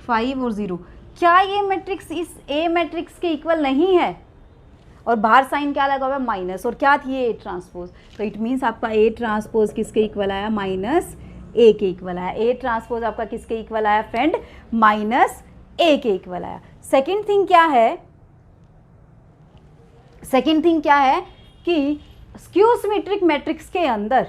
[SPEAKER 1] 5 और 0। क्या ये मैट्रिक्स इस ए मैट्रिक्स के इक्वल नहीं है, और बाहर साइन क्या लगा हुआ है माइनस, और क्या थी ए ट्रांसपोज, तो इट मीन्स आपका ए ट्रांसपोज किसके इक्वल आया, -a के इक्वल आया। ए ट्रांसपोज आपका किसके इक्वल आया फ्रेंड, -a के इक्वल आया। सेकेंड थिंग क्या है, सेकेंड थिंग क्या है कि स्क्यू सिमेट्रिक मैट्रिक्स के अंदर,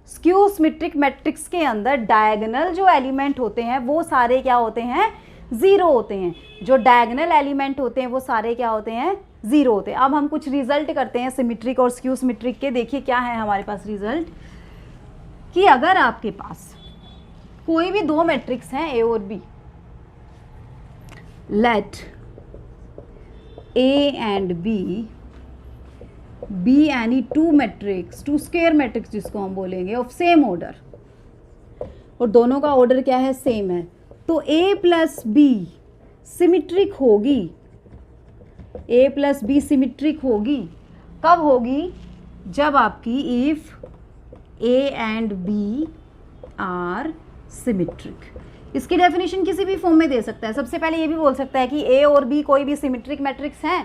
[SPEAKER 1] स्क्यू सिमेट्रिक मैट्रिक्स के अंदर डायगोनल जो एलिमेंट होते हैं वो सारे क्या होते हैं, 0 होते हैं। जो डायगोनल एलिमेंट होते हैं वो सारे क्या होते हैं, 0 होते हैं। अब हम कुछ रिजल्ट करते हैं सिमेट्रिक और स्क्यू सिमेट्रिक के। देखिए क्या है हमारे पास रिजल्ट, कि अगर आपके पास कोई भी दो मैट्रिक्स हैं ए और B, let A and B be any two matrix, two square matrix जिसको हम बोलेंगे, ऑफ सेम ऑर्डर, और दोनों का ऑर्डर क्या है, सेम है, तो ए प्लस बी सिमेट्रिक होगी, ए प्लस बी सिमेट्रिक होगी। कब होगी, जब आपकी if A and B are symmetric. इसकी डेफिनेशन किसी भी फॉर्म में दे सकता है। सबसे पहले ये भी बोल सकता है कि ए और बी कोई भी सिमेट्रिक मैट्रिक्स हैं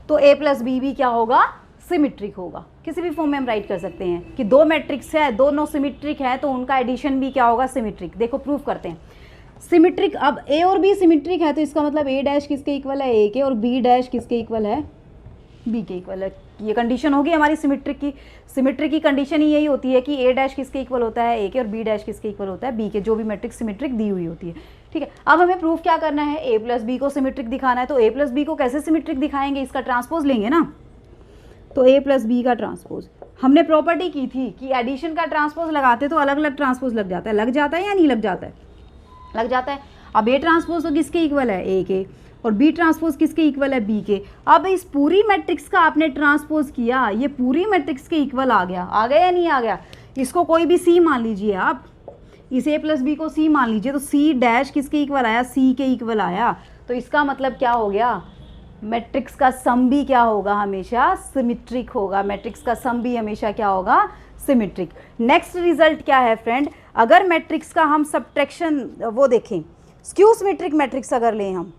[SPEAKER 1] तो ए प्लस बी भी क्या होगा, सिमेट्रिक होगा। किसी भी फॉर्म में हम राइट कर सकते हैं कि दो मैट्रिक्स है, दोनों सिमेट्रिक है, तो उनका एडिशन भी क्या होगा, सिमेट्रिक। देखो प्रूफ करते हैं सिमेट्रिक। अब ए और बी सिमेट्रिक है तो इसका मतलब ए डैश किसके इक्वल है, ए के, और बी डैश किसके इक्वल है, बी के इक्वल है। ये कंडीशन होगी हमारी सिमेट्रिक की। सिमेट्रिक की कंडीशन ही यही होती है कि ए डैश किसके इक्वल होता है, ए के, और बी डैश किसके इक्वल होता है, बी के। जो भी मैट्रिक्स सिमेट्रिक दी हुई होती है, ठीक है। अब हमें प्रूफ क्या करना है, ए प्लस बी को सिमेट्रिक दिखाना है। तो ए प्लस बी को कैसे सिमेट्रिक दिखाएंगे, इसका ट्रांसपोज लेंगे ना। तो ए प्लस बी का ट्रांसपोज, हमने प्रॉपर्टी की थी कि एडिशन का ट्रांसपोज लगाते तो अलग अलग ट्रांसपोज लग जाता है। लग जाता है या नहीं लग जाता है, लग जाता है। अब ए ट्रांसपोज तो किसके इक्वल है, ए के, और बी ट्रांसपोज किसके इक्वल है, बी के। अब इस पूरी मैट्रिक्स का आपने ट्रांसपोज किया, ये पूरी मैट्रिक्स के इक्वल आ गया या नहीं आ गया। इसको कोई भी सी मान लीजिए आप, इस ए प्लस बी को सी मान लीजिए, तो सी डैश किसके इक्वल आया, सी के इक्वल आया। तो इसका मतलब क्या हो गया, मैट्रिक्स का सम भी क्या होगा, हमेशा सिमेट्रिक होगा। मैट्रिक्स का सम भी हमेशा क्या होगा, सिमेट्रिक। नेक्स्ट रिजल्ट क्या है फ्रेंड, अगर मैट्रिक्स का हम सब्ट्रैक्शन वो देखें, स्क्यू सिमेट्रिक मैट्रिक्स अगर लें हम,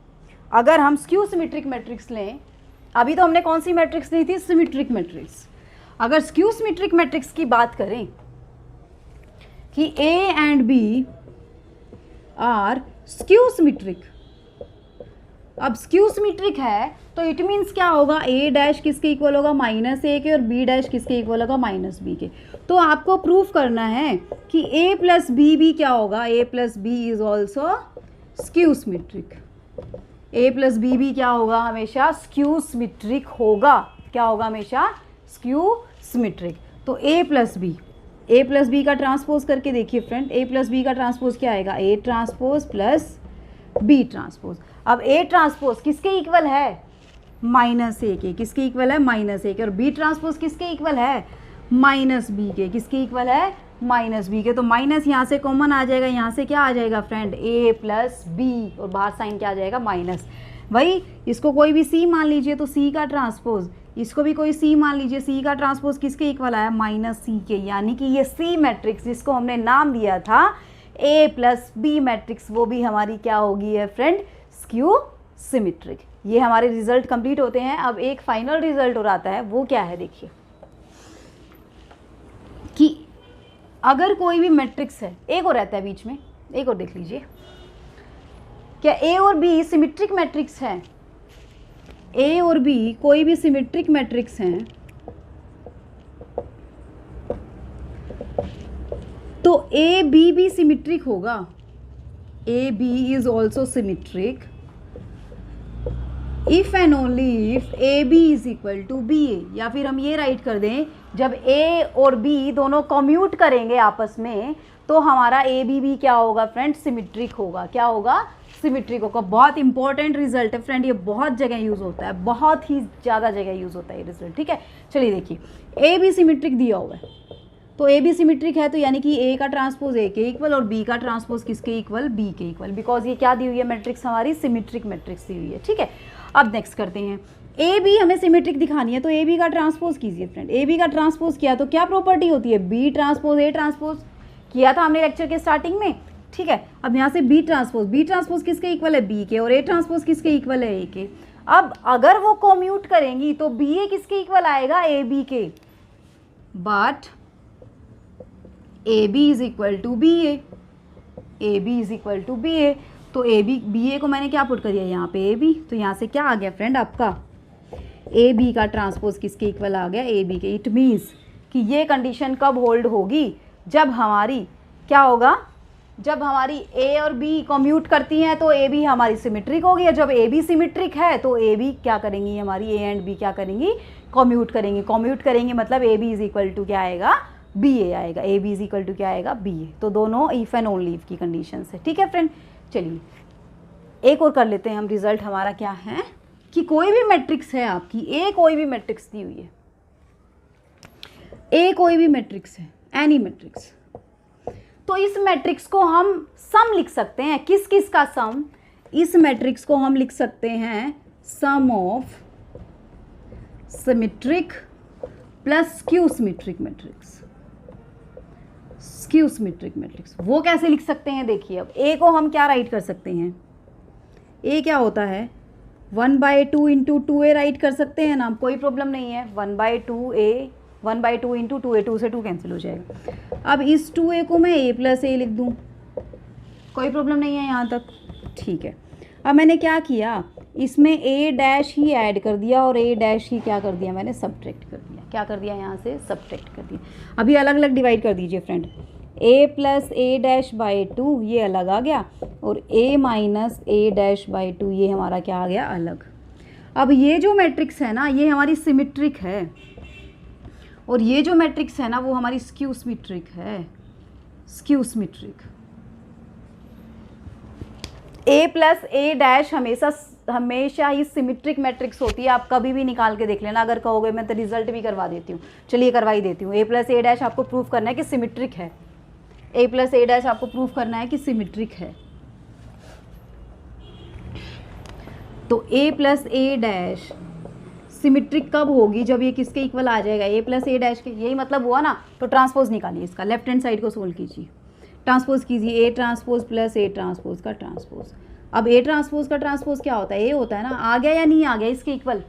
[SPEAKER 1] अगर हम स्क्यू सिमेट्रिक मैट्रिक्स लें, अभी तो हमने कौन सी मैट्रिक्स ली थी, सिमेट्रिक मैट्रिक्स। अगर स्क्यू सिमेट्रिक मैट्रिक्स की बात करें कि A and B are skew symmetric, अब स्क्यू सिमेट्रिक है तो इट मीन्स क्या होगा, ए डैश किसके इक्वल होगा, -a के, और बी डैश किसके इक्वल होगा, -b के। तो आपको प्रूफ करना है कि a प्लस बी भी क्या होगा, a plus B is also skew symmetric. A plus B भी क्या होगा, हमेशा स्क्यू सिमेट्रिक होगा। क्या होगा, हमेशा स्क्यू सिमेट्रिक। तो ए प्लस बी का ट्रांसपोज करके देखिए फ्रेंड, ए प्लस बी का ट्रांसपोज क्या आएगा, A transpose plus B transpose. अब ए ट्रांसपोज किसके इक्वल है, -a के, किसके इक्वल है, -a के, और बी ट्रांसपोज किसके इक्वल है, -b के, किसके इक्वल है, माइनस बी के, तो माइनस यहाँ से कॉमन आ जाएगा, यहाँ से क्या आ जाएगा फ्रेंड, ए प्लस बी, और बाहर साइन क्या आ जाएगा, माइनस। भाई इसको कोई भी सी मान लीजिए तो सी का ट्रांसपोज, इसको भी कोई सी मान लीजिए, सी का ट्रांसपोज किसके इक्वल आया, माइनस सी के, यानी कि ये सी मैट्रिक्स जिसको हमने नाम दिया था ए प्लस बी मैट्रिक्स, वो भी हमारी क्या होगी है फ्रेंड, स्क्यू सिमेट्रिक। ये हमारे रिजल्ट कंप्लीट होते हैं। अब एक फाइनल रिजल्ट और आता है, वो क्या है देखिए, कि अगर कोई भी मैट्रिक्स है, एक और रहता है बीच में, एक और देख लीजिए, क्या ए और बी सिमेट्रिक मैट्रिक्स है, ए और बी कोई भी सिमेट्रिक मैट्रिक्स हैं, तो ए बी भी सिमेट्रिक होगा, A B is also symmetric if and only if A B is equal to B A, या फिर हम ये राइट कर दें, जब ए और बी दोनों कम्यूट करेंगे आपस में, तो हमारा ए बी भी क्या होगा फ्रेंड, सिमेट्रिक होगा। क्या होगा, सिमेट्रिक होगा। बहुत इंपॉर्टेंट रिजल्ट है फ्रेंड, ये बहुत जगह यूज़ होता है, बहुत ही ज़्यादा जगह यूज़ होता है ये रिजल्ट, ठीक है। चलिए देखिए, ए बी सिमेट्रिक दिया हुआ है, तो ए बी सिमेट्रिक है, तो यानी कि ए का ट्रांसपोज ए के इक्वल और बी का ट्रांसपोज किसके इक्वल, बी के इक्वल, बिकॉज ये क्या दी हुई है मैट्रिक्स, हमारी सिमेट्रिक मैट्रिक्स दी हुई है, ठीक है। अब नेक्स्ट करते हैं, ए बी हमें सिमेट्रिक दिखानी है, तो ए बी का ट्रांसपोज कीजिए फ्रेंड। ए बी का ट्रांसपोज किया तो क्या प्रॉपर्टी होती है, बी ट्रांसपोज ए ट्रांसपोज, किया था हमने लेक्चर के स्टार्टिंग में, ठीक है। अब यहाँ से बी ट्रांसपोज किसके इक्वल है, बी के, और ए ट्रांसपोज किसके इक्वल है, ए के। अब अगर वो कम्यूट करेंगी तो बी ए किसके इक्वल आएगा, ए बी के, but A B is equal to B A B is equal to B A, तो ए बी ए को मैंने क्या पुट कर दिया यहाँ पे ए बी, तो यहाँ से क्या आ गया फ्रेंड आपका, ए बी का ट्रांसपोज किसके इक्वल आ गया, ए बी के। इट मीन्स कि ये कंडीशन कब होल्ड होगी, जब हमारी क्या होगा, जब हमारी ए और बी कम्यूट करती हैं तो ए बी हमारी सिमेट्रिक होगी, और जब ए बी सिमेट्रिक है तो ए बी क्या करेंगी, हमारी ए एंड बी क्या करेंगी, कम्यूट करेंगी, मतलब A B is equal to क्या आएगा, बी ए आएगा, A B is equal to क्या आएगा, बी ए। तो दोनों इफ एंड ओनली इफ की कंडीशन है, ठीक है फ्रेंड। चलिए एक और कर लेते हैं हम, रिजल्ट हमारा क्या है, कि कोई भी मैट्रिक्स है आपकी, ए कोई भी मैट्रिक्स दी हुई है, ए कोई भी मैट्रिक्स है, एनी मैट्रिक्स, तो इस मैट्रिक्स को हम सम लिख सकते हैं, किस किस का सम, इस मैट्रिक्स को हम लिख सकते हैं sum of symmetric plus skew symmetric matrix, skew symmetric matrix. वो कैसे लिख सकते हैं देखिए, अब ए को हम क्या राइट कर सकते हैं, ए क्या होता है, 1/2 इंटू 2a राइट कर सकते हैं ना, कोई प्रॉब्लम नहीं है, 1/2a 1/2 इंटू 2a, 2 से 2 कैंसिल हो जाएगा। अब इस 2a को मैं a प्लस ए लिख दूँ, कोई प्रॉब्लम नहीं है यहाँ तक, ठीक है। अब मैंने क्या किया, इसमें a डैश ही ऐड कर दिया और a डैश ही क्या कर दिया, मैंने सब्ट्रैक्ट कर दिया, क्या कर दिया यहाँ से, सब्ट्रैक्ट कर दिया। अभी अलग अलग डिवाइड कर दीजिए friend, a plus A dash by 2 ये अलग आ गया, और a minus A dash by 2 ये हमारा क्या आ गया, अलग। अब ये जो मैट्रिक्स है ना, ये हमारी सिमेट्रिक है, और ये जो मैट्रिक्स है ना वो हमारी स्क्यू सिमेट्रिक है, skew symmetric. A plus A dash हमेशा ही सिमेट्रिक मैट्रिक्स होती है, आप कभी भी निकाल के देख लेना, अगर कहोगे मैं तो रिजल्ट भी करवा देती हूँ, चलिए करवा ही देती हूँ। ए प्लस ए डैश आपको प्रूफ करना है कि सिमेट्रिक है, ए प्लस ए डैश आपको प्रूफ करना है कि सिमेट्रिक है, तो A plus A dash symmetric कब होगी, जब ये किसके इक्वल आ जाएगा, ए प्लस ए डैश के, यही मतलब हुआ ना। तो ट्रांसपोज निकालिए इसका, लेफ्ट हैंड साइड को सोल्व कीजिए, ट्रांसपोज कीजिए, ए ट्रांसपोज प्लस ए ट्रांसपोज का ट्रांसपोज। अब ए ट्रांसपोज का ट्रांसपोज क्या होता है, ए होता है ना, आ गया या नहीं आ गया इसके इक्वल,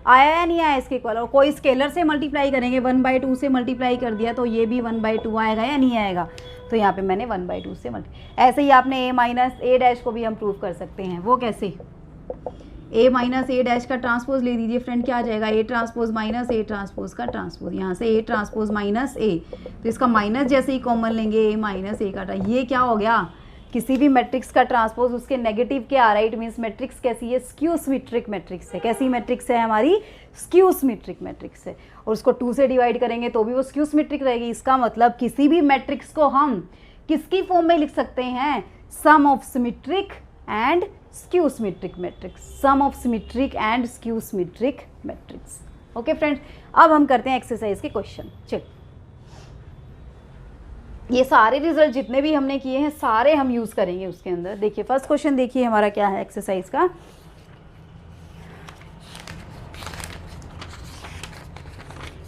[SPEAKER 1] आया या नहीं आया इसके इक्वल, और कोई स्केलर से मल्टीप्लाई करेंगे, 1/2 से मल्टीप्लाई कर दिया तो ये भी 1/2 आएगा या नहीं आएगा, तो यहाँ पे मैंने 1/2 से ऐसे ही आपने ए माइनस ए डैश को भी हम प्रूव कर सकते हैं। वो कैसे, ए माइनस ए डैश का ट्रांसपोज ले दीजिए फ्रेंड, क्या आ जाएगा, A transpose minus A transpose का ट्रांसपोज, यहाँ से ए ट्रांसपोज माइनस ए, तो इसका माइनस जैसे ही कॉमन लेंगे, ए माइनस ए का, ये क्या हो गया, किसी भी मैट्रिक्स का ट्रांसपोज उसके नेगेटिव के आ रहा है, इट मीन्स मैट्रिक्स कैसी है, स्क्यू सिमेट्रिक मैट्रिक्स है। कैसी मैट्रिक्स है हमारी, स्क्यू सिमेट्रिक मैट्रिक्स है, और उसको 2 से डिवाइड करेंगे तो भी वो स्क्यू सिमेट्रिक रहेगी। इसका मतलब किसी भी मैट्रिक्स को हम किसकी फॉर्म में लिख सकते हैं, sum of symmetric and skew symmetric matrix, sum of symmetric and skew symmetric matrix. Okay friends, अब हम करते हैं एक्सरसाइज के क्वेश्चन। चलिए ये सारे रिजल्ट जितने भी हमने किए हैं सारे हम यूज़ करेंगे उसके अंदर। देखिए फर्स्ट क्वेश्चन देखिए हमारा क्या है एक्सरसाइज का।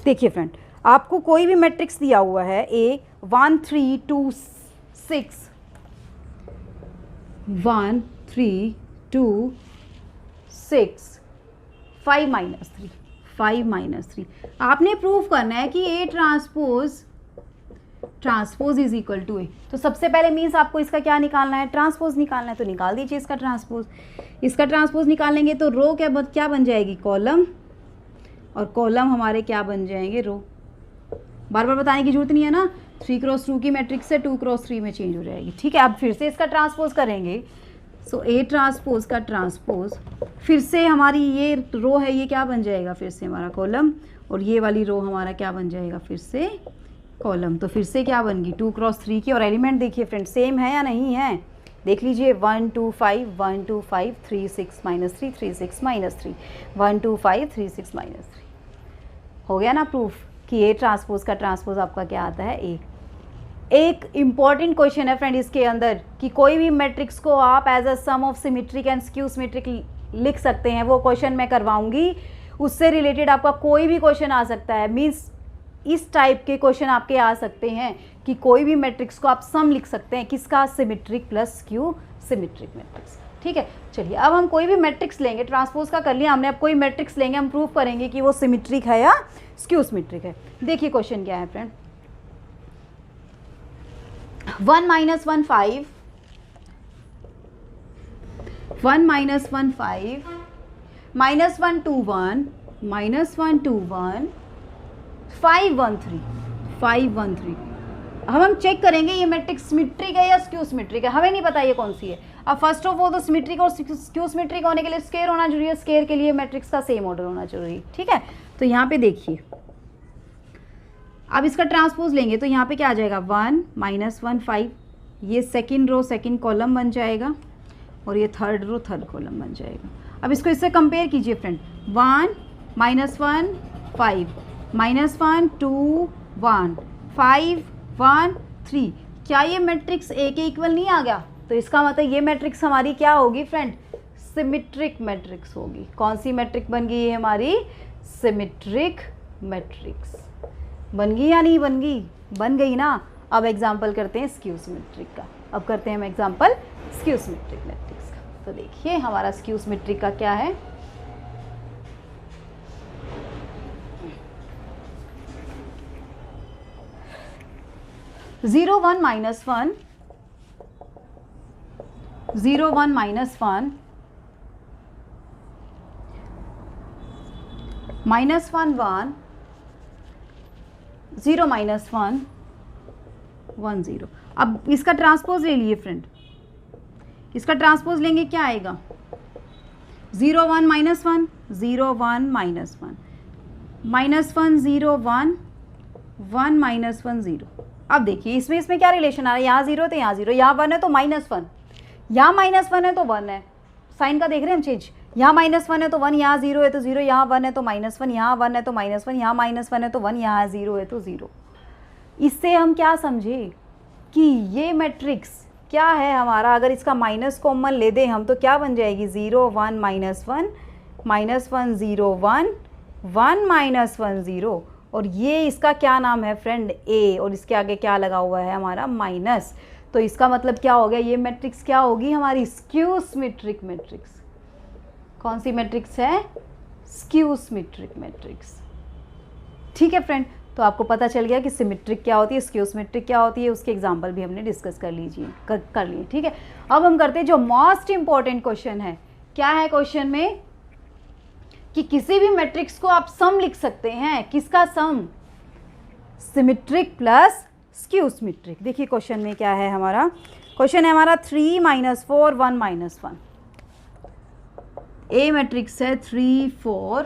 [SPEAKER 1] देखिए फ्रेंड, आपको कोई भी मैट्रिक्स दिया हुआ है ए 1 3 2 6 1 3 2 6 5 -3 5 -3 आपने प्रूव करना है कि A transpose is equal to A. तो सबसे पहले मीन्स आपको इसका क्या निकालना है, ट्रांसपोज निकालना है। तो निकाल दीजिए इसका ट्रांसपोज। इसका ट्रांसपोज निकालेंगे तो रो क्या बन जाएगी, कॉलम, और कॉलम हमारे क्या बन जाएंगे, रो। बार बार बताने की जरूरत नहीं है ना, 3 क्रॉस 2 की मैट्रिक्स से 2 क्रॉस 3 में चेंज हो जाएगी। ठीक है, अब फिर से इसका ट्रांसपोज करेंगे। सो ए ट्रांसपोज का ट्रांसपोज, फिर से हमारी ये रो है ये क्या बन जाएगा, फिर से हमारा कॉलम, और ये वाली रो हमारा क्या बन जाएगा, फिर से कॉलम। तो फिर से क्या बन गई 2 क्रॉस 3 की। और एलिमेंट देखिए फ्रेंड सेम है या नहीं है, देख लीजिए 1 2 5 1 2 5 3 6 -3 3 6 -3 1 2 5 3 6 -3। हो गया ना प्रूफ कि ए ट्रांसपोज का ट्रांसपोज आपका क्या आता है, ए। एक इंपॉर्टेंट क्वेश्चन है फ्रेंड इसके अंदर कि कोई भी मैट्रिक्स को आप as a sum of symmetric and skew symmetric लिख सकते हैं। वो क्वेश्चन मैं करवाऊंगी, उससे रिलेटेड आपका कोई भी क्वेश्चन आ सकता है। मीन्स इस टाइप के क्वेश्चन आपके आ सकते हैं कि कोई भी मैट्रिक्स को आप सम लिख सकते हैं, किसका, symmetric plus skew symmetric matrix. ठीक है, चलिए अब हम कोई भी मैट्रिक्स लेंगे, ट्रांसपोज का कर लिया हमने, अब कोई मैट्रिक्स लेंगे, हम प्रूव करेंगे कि वो सिमेट्रिक है या स्क्यू सिमेट्रिक है। देखिए क्वेश्चन क्या है फ्रेंड, 1 - 1 5 1 - 1 5 -1 2 1 -1 2 1 5 1 3 5 1 3। अब हम चेक करेंगे ये मैट्रिक्स सिमेट्रिक है या स्क्यू सिमेट्रिक है, हमें नहीं पता ये कौन सी है। अब फर्स्ट ऑफ ऑल तो सिमेट्रिक और स्क्यू सिमेट्रिक होने के लिए स्क्वायर होना जरूरी है, स्क्वायर के लिए मैट्रिक्स का सेम ऑर्डर होना जरूरी है। ठीक है, तो यहाँ पे देखिए अब इसका ट्रांसपोज लेंगे तो यहाँ पे क्या आ जाएगा, 1 - 1 5, ये सेकंड रो सेकंड कॉलम बन जाएगा, और ये थर्ड रो थर्ड कॉलम बन जाएगा। अब इसको इससे कंपेयर कीजिए फ्रेंड, 1 - 1 5 -1 2 1 5 1 3, क्या ये मैट्रिक्स ए के इक्वल नहीं आ गया? तो इसका मतलब ये मैट्रिक्स हमारी क्या होगी फ्रेंड, सिमेट्रिक मैट्रिक्स होगी। कौन सी मैट्रिक बन गई है हमारी, सिमेट्रिक मैट्रिक्स। बन गई या नहीं बन गई, बन गई ना। अब एग्जाम्पल करते हैं स्क्यू सिमेट्रिक का, अब करते हैं हम एग्जाम्पल स्क्यू सिमेट्रिक मैट्रिक्स का। तो देखिए हमारा स्क्यू सिमेट्रिक का क्या है, जीरो 1 -1 0 1 -1 -1 1 0 -1 1 0। अब इसका ट्रांसपोज ले लिए फ्रेंड, इसका ट्रांसपोज लेंगे क्या आएगा, 0 1 -1 0 1 -1 -1 0 1 1 -1 0। अब देखिए इसमें क्या रिलेशन आ रहा है, यहाँ 0 है तो यहाँ 0, यहाँ 1 है तो -1, यहाँ -1 है तो 1 है, साइन का देख रहे हैं हम चेंज, यहाँ -1 है तो 1, यहाँ 0 है तो 0, यहाँ 1 है तो -1, यहाँ 1 है तो -1, यहाँ -1 है तो 1, यहाँ 0 है तो 0। इससे हम क्या समझे कि ये मैट्रिक्स क्या है हमारा, अगर इसका माइनस कॉमन ले दें हम तो क्या बन जाएगी, 0 1 -1 -1 0 1 1 -1 0, और ये इसका क्या नाम है फ्रेंड, ए, और इसके आगे क्या लगा हुआ है हमारा माइनस। तो इसका मतलब क्या हो गया, ये मैट्रिक्स क्या होगी हमारी, स्क्यू सिमेट्रिक मैट्रिक्स। कौन सी मैट्रिक्स है, स्क्यू सिमेट्रिक मैट्रिक्स। ठीक है फ्रेंड, तो आपको पता चल गया कि सिमेट्रिक क्या होती है, स्क्यू सिमेट्रिक क्या होती है, उसके एग्जांपल भी हमने डिस्कस कर लिए। ठीक है, अब हम करते हैं जो मोस्ट इंपॉर्टेंट क्वेश्चन है। क्या है क्वेश्चन में कि किसी भी मैट्रिक्स को आप सम लिख सकते हैं, किसका सम, सिमेट्रिक प्लस स्क्यू सिमेट्रिक। देखिए क्वेश्चन में क्या है हमारा, क्वेश्चन है हमारा 3 - 4 1 -1। ए मैट्रिक्स है 3 4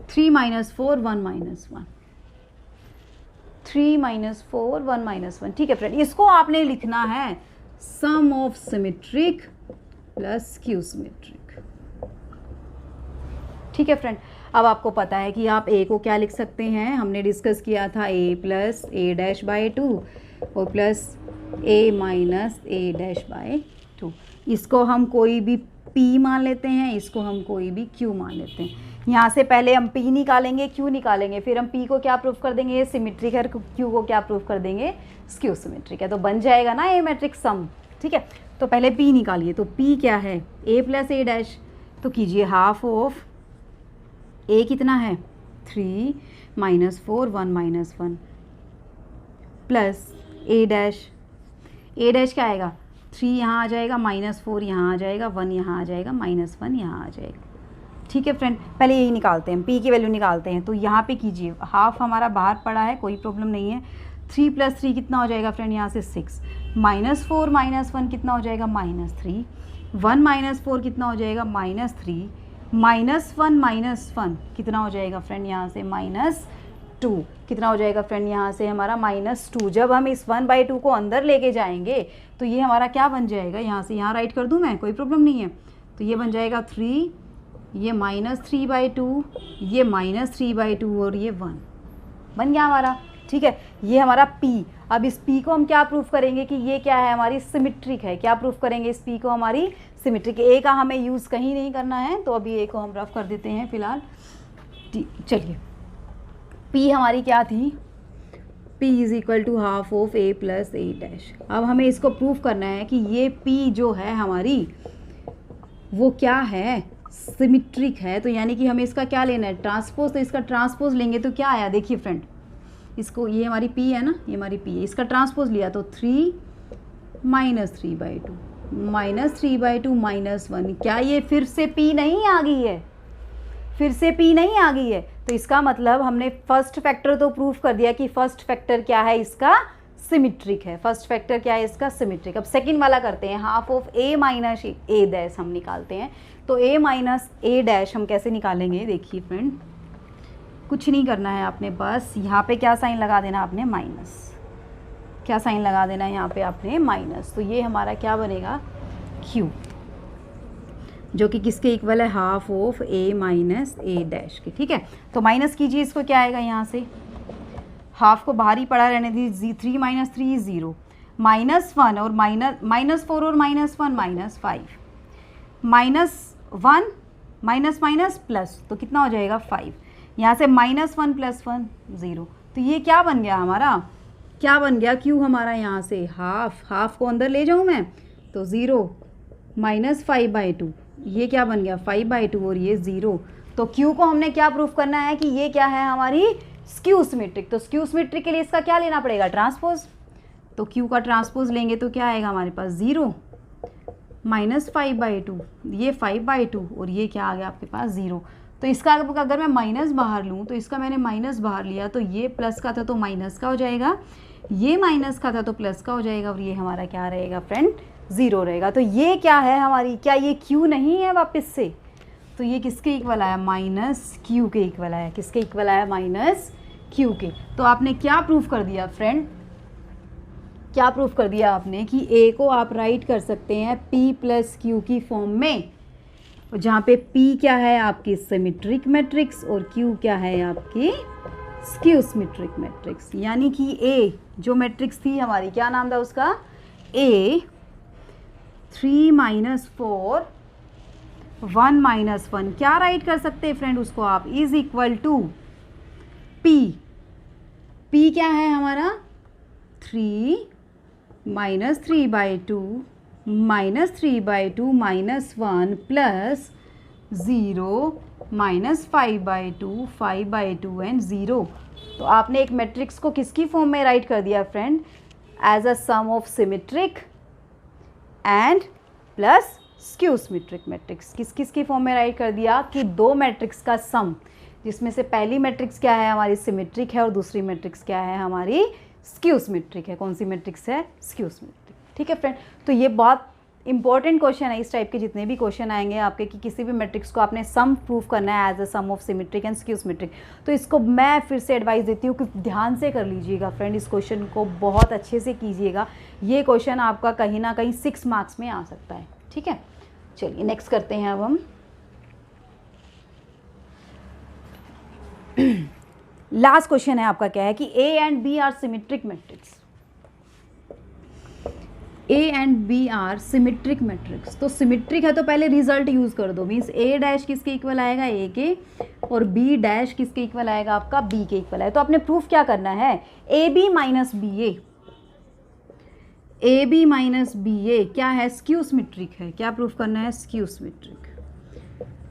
[SPEAKER 1] 3 - 4 1 -1 3 - 4 1 -1। ठीक है फ्रेंड, इसको आपने लिखना है sum of symmetric plus skew symmetric. ठीक है फ्रेंड, अब आपको पता है कि आप ए को क्या लिख सकते हैं, हमने डिस्कस किया था ए प्लस ए डैश बाय 2 और plus A minus A dash by 2। इसको हम कोई भी पी मान लेते हैं, इसको हम कोई भी क्यू मान लेते हैं। यहाँ से पहले हम पी निकालेंगे, क्यू निकालेंगे, फिर हम पी को क्या प्रूफ कर देंगे, ये सिमेट्रिक है, क्यू को क्या प्रूफ कर देंगे, स्क्यू सिमेट्रिक है। तो बन जाएगा ना ए मैट्रिक्स सम। ठीक है, तो पहले पी निकालिए। तो पी क्या है, ए प्लस ए डैश, तो कीजिए हाफ ऑफ ए कितना है 3 माइनस 4 1 माइनस 1 प्लस ए डैश, ए डैश क्या आएगा 3 यहाँ आ जाएगा, -4 यहाँ आ जाएगा, 1 यहाँ आ जाएगा, -1 यहाँ आ जाएगा। ठीक है फ्रेंड, पहले यही निकालते हैं, p की वैल्यू निकालते हैं। तो यहाँ पे कीजिए, हाफ हमारा बाहर पड़ा है, कोई प्रॉब्लम नहीं है। 3 + 3 कितना हो जाएगा फ्रेंड, यहाँ से 6, -4 -1 कितना हो जाएगा -3, 1 - 4 कितना हो जाएगा -3, -1 कितना हो जाएगा फ्रेंड, यहाँ से -2 कितना हो जाएगा फ्रेंड, यहाँ से हमारा -2। जब हम इस 1/2 को अंदर लेके जाएंगे तो ये हमारा क्या बन जाएगा, यहाँ से यहाँ राइट कर दूँ मैं, कोई प्रॉब्लम नहीं है। तो ये बन जाएगा 3, ये -3/2, ये -3/2 और ये 1 बन गया हमारा। ठीक है, ये हमारा P। अब इस P को हम क्या प्रूफ करेंगे कि ये क्या है, हमारी सिमेट्रिक है। क्या प्रूफ करेंगे इस P को, हमारी सिमेट्रिक। ए का हमें यूज़ कहीं नहीं करना है, तो अभी ए को हम रफ कर देते हैं फ़िलहाल। चलिए, P हमारी क्या थी, P = half of A plus A dash. अब हमें इसको प्रूफ करना है कि ये P जो है हमारी वो क्या है, सिमेट्रिक है। तो यानी कि हमें इसका क्या लेना है, ट्रांसपोज। तो इसका ट्रांसपोज लेंगे तो क्या आया, देखिए फ्रेंड, इसको, ये हमारी P है ना, ये हमारी P है, इसका ट्रांसपोज लिया तो 3 - 3/2 -3/2 -1। क्या ये फिर से P नहीं आ गई है, फिर से P नहीं आ गई है। तो इसका मतलब हमने फर्स्ट फैक्टर तो प्रूफ कर दिया कि फर्स्ट फैक्टर क्या है, इसका सिमेट्रिक है। फर्स्ट फैक्टर क्या है, इसका सिमेट्रिक। अब सेकंड वाला करते हैं, half of A minus A dash हम निकालते हैं। तो ए माइनस ए डैश हम कैसे निकालेंगे, देखिए फ्रेंड, कुछ नहीं करना है आपने, बस यहाँ पे क्या साइन लगा देना आपने, माइनस। क्या साइन लगा देना है यहाँ पे आपने, माइनस। तो ये हमारा क्या बनेगा, क्यू, जो कि किसके इक्वल है, half of A minus A dash के। ठीक है, तो माइनस कीजिए, इसको क्या आएगा, यहाँ से हाफ को बाहर ही पड़ा रहने दीजिए, 3 - 3 0, -1 और -4 और -1 -5, -1 माइनस प्लस, तो कितना हो जाएगा 5। यहाँ से -1 + 1 0। तो ये क्या बन गया हमारा, क्या बन गया, क्यू हमारा यहाँ से हाफ को अंदर ले जाऊँ मैं तो 0 -5/2, ये क्या बन गया 5/2 और ये 0। तो क्यू को हमने क्या प्रूफ करना है कि ये क्या है, हमारी स्क्यू सिमेट्रिक। तो स्क्यू सिमेट्रिक के लिए इसका क्या लेना पड़ेगा, ट्रांसपोज। तो क्यू का ट्रांसपोज लेंगे तो क्या आएगा हमारे पास, 0 -5/2, ये 5/2 और ये क्या आ गया आपके पास 0। तो इसका अगर मैं माइनस बाहर लूँ, तो इसका मैंने माइनस बाहर लिया, तो ये प्लस का था तो माइनस का हो जाएगा, ये माइनस का था तो प्लस का हो जाएगा, और ये हमारा क्या रहेगा फ्रेंड, 0 रहेगा। तो ये क्या है हमारी, क्या ये क्यू नहीं है वापस से, तो ये किसके इक्वल आया, -q के इक्वल आया। किसके इक्वल आया, -q के। तो आपने क्या प्रूफ कर दिया फ्रेंड, क्या प्रूफ कर दिया आपने कि a को आप राइट कर सकते हैं p + q की फॉर्म में, जहाँ पे p क्या है आपकी सिमेट्रिक मैट्रिक्स और q क्या है आपकी स्क्यू सिमेट्रिक मैट्रिक्स। यानी कि a जो मैट्रिक्स थी हमारी, क्या नाम था उसका, a 3 - 4 1 - 1, क्या राइट कर सकते हैं फ्रेंड उसको आप, इज इक्वल टू p क्या है हमारा 3 - 3/2 -3/2 -1 प्लस 0 -5/2 5/2 एंड 0। तो आपने एक मैट्रिक्स को किसकी फॉर्म में राइट कर दिया friend, as a sum of symmetric and plus skew symmetric matrix. किस किस की फॉर्म में राइट कर दिया कि दो मैट्रिक्स का सम, जिसमें से पहली मैट्रिक्स क्या है हमारी सिमेट्रिक है और दूसरी मैट्रिक्स क्या है हमारी स्क्यू सिमेट्रिक है। कौन सी मैट्रिक्स है, स्क्यू सिमेट्रिक। ठीक है फ्रेंड, तो ये बहुत इंपॉर्टेंट क्वेश्चन है। इस टाइप के जितने भी क्वेश्चन आएंगे आपके कि किसी भी मैट्रिक्स को आपने सम प्रूफ करना है as a sum of symmetric and skew symmetric, तो इसको मैं फिर से एडवाइस देती हूँ कि ध्यान से कर लीजिएगा फ्रेंड, इस क्वेश्चन को बहुत अच्छे से कीजिएगा। ये क्वेश्चन आपका कहीं ना कहीं 6 मार्क्स में आ सकता है। ठीक है, चलिए नेक्स्ट करते हैं अब हम। लास्ट क्वेश्चन है आपका, क्या है कि A and B are symmetric matrix, A and B are symmetric matrix. तो सिमेट्रिक है तो पहले रिजल्ट यूज़ कर दो, मीन्स ए डैश किसके इक्वल आएगा, ए के, और बी डैश किसके इक्वल आएगा, आपका बी के इक्वल है। तो आपने प्रूफ क्या करना है, A B minus B A, A B minus B A क्या है, स्क्यू सिमेट्रिक है। क्या प्रूफ करना है, स्क्यू सिमेट्रिक।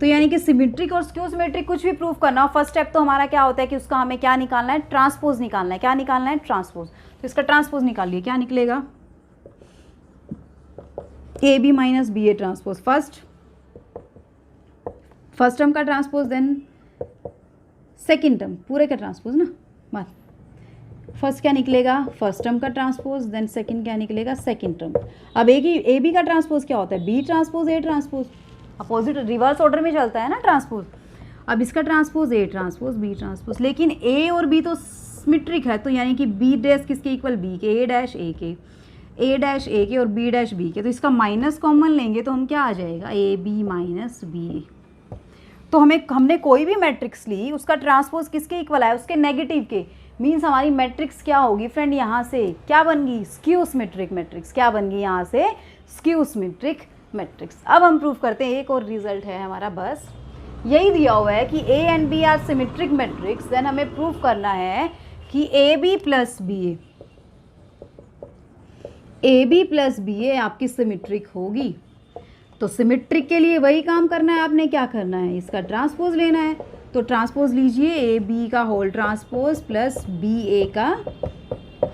[SPEAKER 1] तो यानी कि सिमेट्रिक और स्क्यू सिमेट्रिक कुछ भी प्रूफ करना हो, फर्स्ट स्टेप तो हमारा क्या होता है कि उसका हमें क्या निकालना है, ट्रांसपोज निकालना है। क्या निकालना है, ट्रांसपोज। तो इसका ट्रांसपोज निकालिए, क्या निकलेगा, A B minus B A transpose, first term का ट्रांसपोज, देन सेकेंड टर्म पूरे का ट्रांसपोज ना, बात। फर्स्ट क्या निकलेगा, फर्स्ट टर्म का ट्रांसपोज, देन सेकंड क्या निकलेगा, सेकंड टर्म। अब ए बी का ट्रांसपोज क्या होता है, B transpose A transpose, opposite reverse order में चलता है ना ट्रांसपोज। अब इसका transpose A transpose B transpose, लेकिन ए और बी तो सिमेट्रिक है, तो यानी कि बी डैश किसके इक्वल, बी के, ए डैश ए के, ए डैश ए के और बी डैश बी के। तो इसका माइनस कॉमन लेंगे तो हम क्या आ जाएगा, ए बी माइनस बी ए। तो हमने कोई भी मैट्रिक्स ली, उसका ट्रांसपोज किसके इक्वल है, उसके नेगेटिव के, मीन्स हमारी मैट्रिक्स क्या होगी फ्रेंड, यहाँ से क्या बन गई, स्क्यू सिमेट्रिक मैट्रिक्स। क्या बन गई यहाँ से, स्क्यू सिमेट्रिक मैट्रिक्स। अब हम प्रूव करते हैं, एक और रिजल्ट है हमारा, बस यही दिया हुआ है कि A and B are symmetric matrix. Then हमें प्रूव करना है कि A B plus B A आपकी सिमेट्रिक होगी। तो सिमेट्रिक के लिए वही काम करना है, आपने क्या करना है, इसका ट्रांसपोज लेना है। तो ट्रांसपोज लीजिए, ए बी का whole transpose plus B A का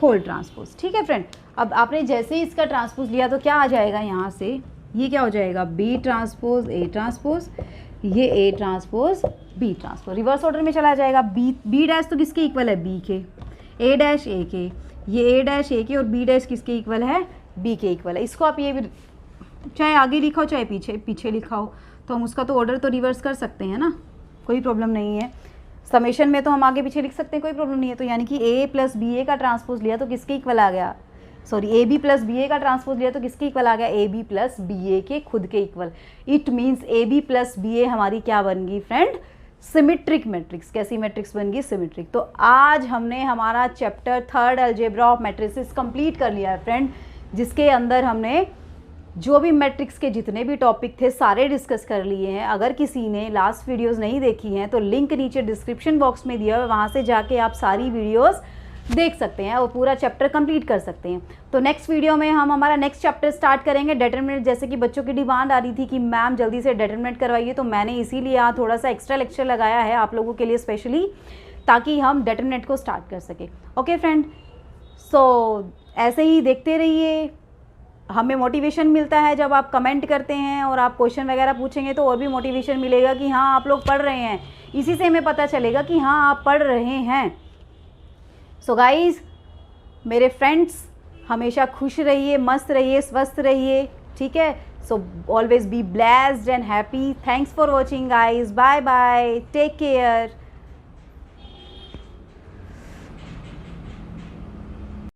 [SPEAKER 1] होल ट्रांसपोज। ठीक है फ्रेंड। अब आपने जैसे ही इसका ट्रांसपोज लिया तो क्या आ जाएगा यहाँ से, ये क्या हो जाएगा, बी ट्रांसपोज ए ट्रांसपोज, ये A transpose B transpose, reverse order में चला जाएगा। बी डैश तो किसके इक्वल है, बी के, ए डैश ए के, ये ए डैश ए के और बी डैश किसके इक्वल है, बी के इक्वल है। इसको आप ये भी चाहे आगे लिखा हो चाहे पीछे लिखा हो, तो हम उसका तो ऑर्डर तो रिवर्स कर सकते हैं ना, कोई प्रॉब्लम नहीं है। समेशन में तो हम आगे पीछे लिख सकते हैं, कोई प्रॉब्लम नहीं है। तो यानी कि ए प्लस बी ए का ट्रांसपोज लिया तो किसके इक्वल आ गया, sorry A B plus B A का ट्रांसपोज लिया तो किसके इक्वल आ गया, A B plus B A के खुद के इक्वल। It means A B plus B A हमारी क्या बन गई फ्रेंड, सिमेट्रिक मैट्रिक्स। कैसी मैट्रिक्स बन गई, सिमेट्रिक। तो आज हमने हमारा chapter 3 algebra of matrices complete कर लिया है फ्रेंड, जिसके अंदर हमने जो भी मैट्रिक्स के जितने भी टॉपिक थे सारे डिस्कस कर लिए हैं। अगर किसी ने लास्ट वीडियोस नहीं देखी हैं तो लिंक नीचे डिस्क्रिप्शन बॉक्स में दिया है, वहाँ से जाके आप सारी वीडियोस देख सकते हैं और पूरा चैप्टर कंप्लीट कर सकते हैं। तो नेक्स्ट वीडियो में हम हमारा नेक्स्ट चैप्टर स्टार्ट करेंगे, डिटरमिनेंट। जैसे कि बच्चों की डिमांड आ रही थी कि मैम जल्दी से डिटरमिनेंट करवाइए, तो मैंने इसीलिए यहाँ थोड़ा सा एक्स्ट्रा लेक्चर लगाया है आप लोगों के लिए स्पेशली, ताकि हम डिटरमिनेंट को स्टार्ट कर सके। ओके फ्रेंड, सो ऐसे ही देखते रहिए। हमें मोटिवेशन मिलता है जब आप कमेंट करते हैं और आप क्वेश्चन वगैरह पूछेंगे, तो और भी मोटिवेशन मिलेगा कि हाँ आप लोग पढ़ रहे हैं। इसी से हमें पता चलेगा कि हाँ आप पढ़ रहे हैं। सो गाइज, मेरे फ्रेंड्स, हमेशा खुश रहिए, मस्त रहिए, स्वस्थ रहिए। ठीक है, so always be blessed and happy. Thanks for watching guys, bye bye, take care.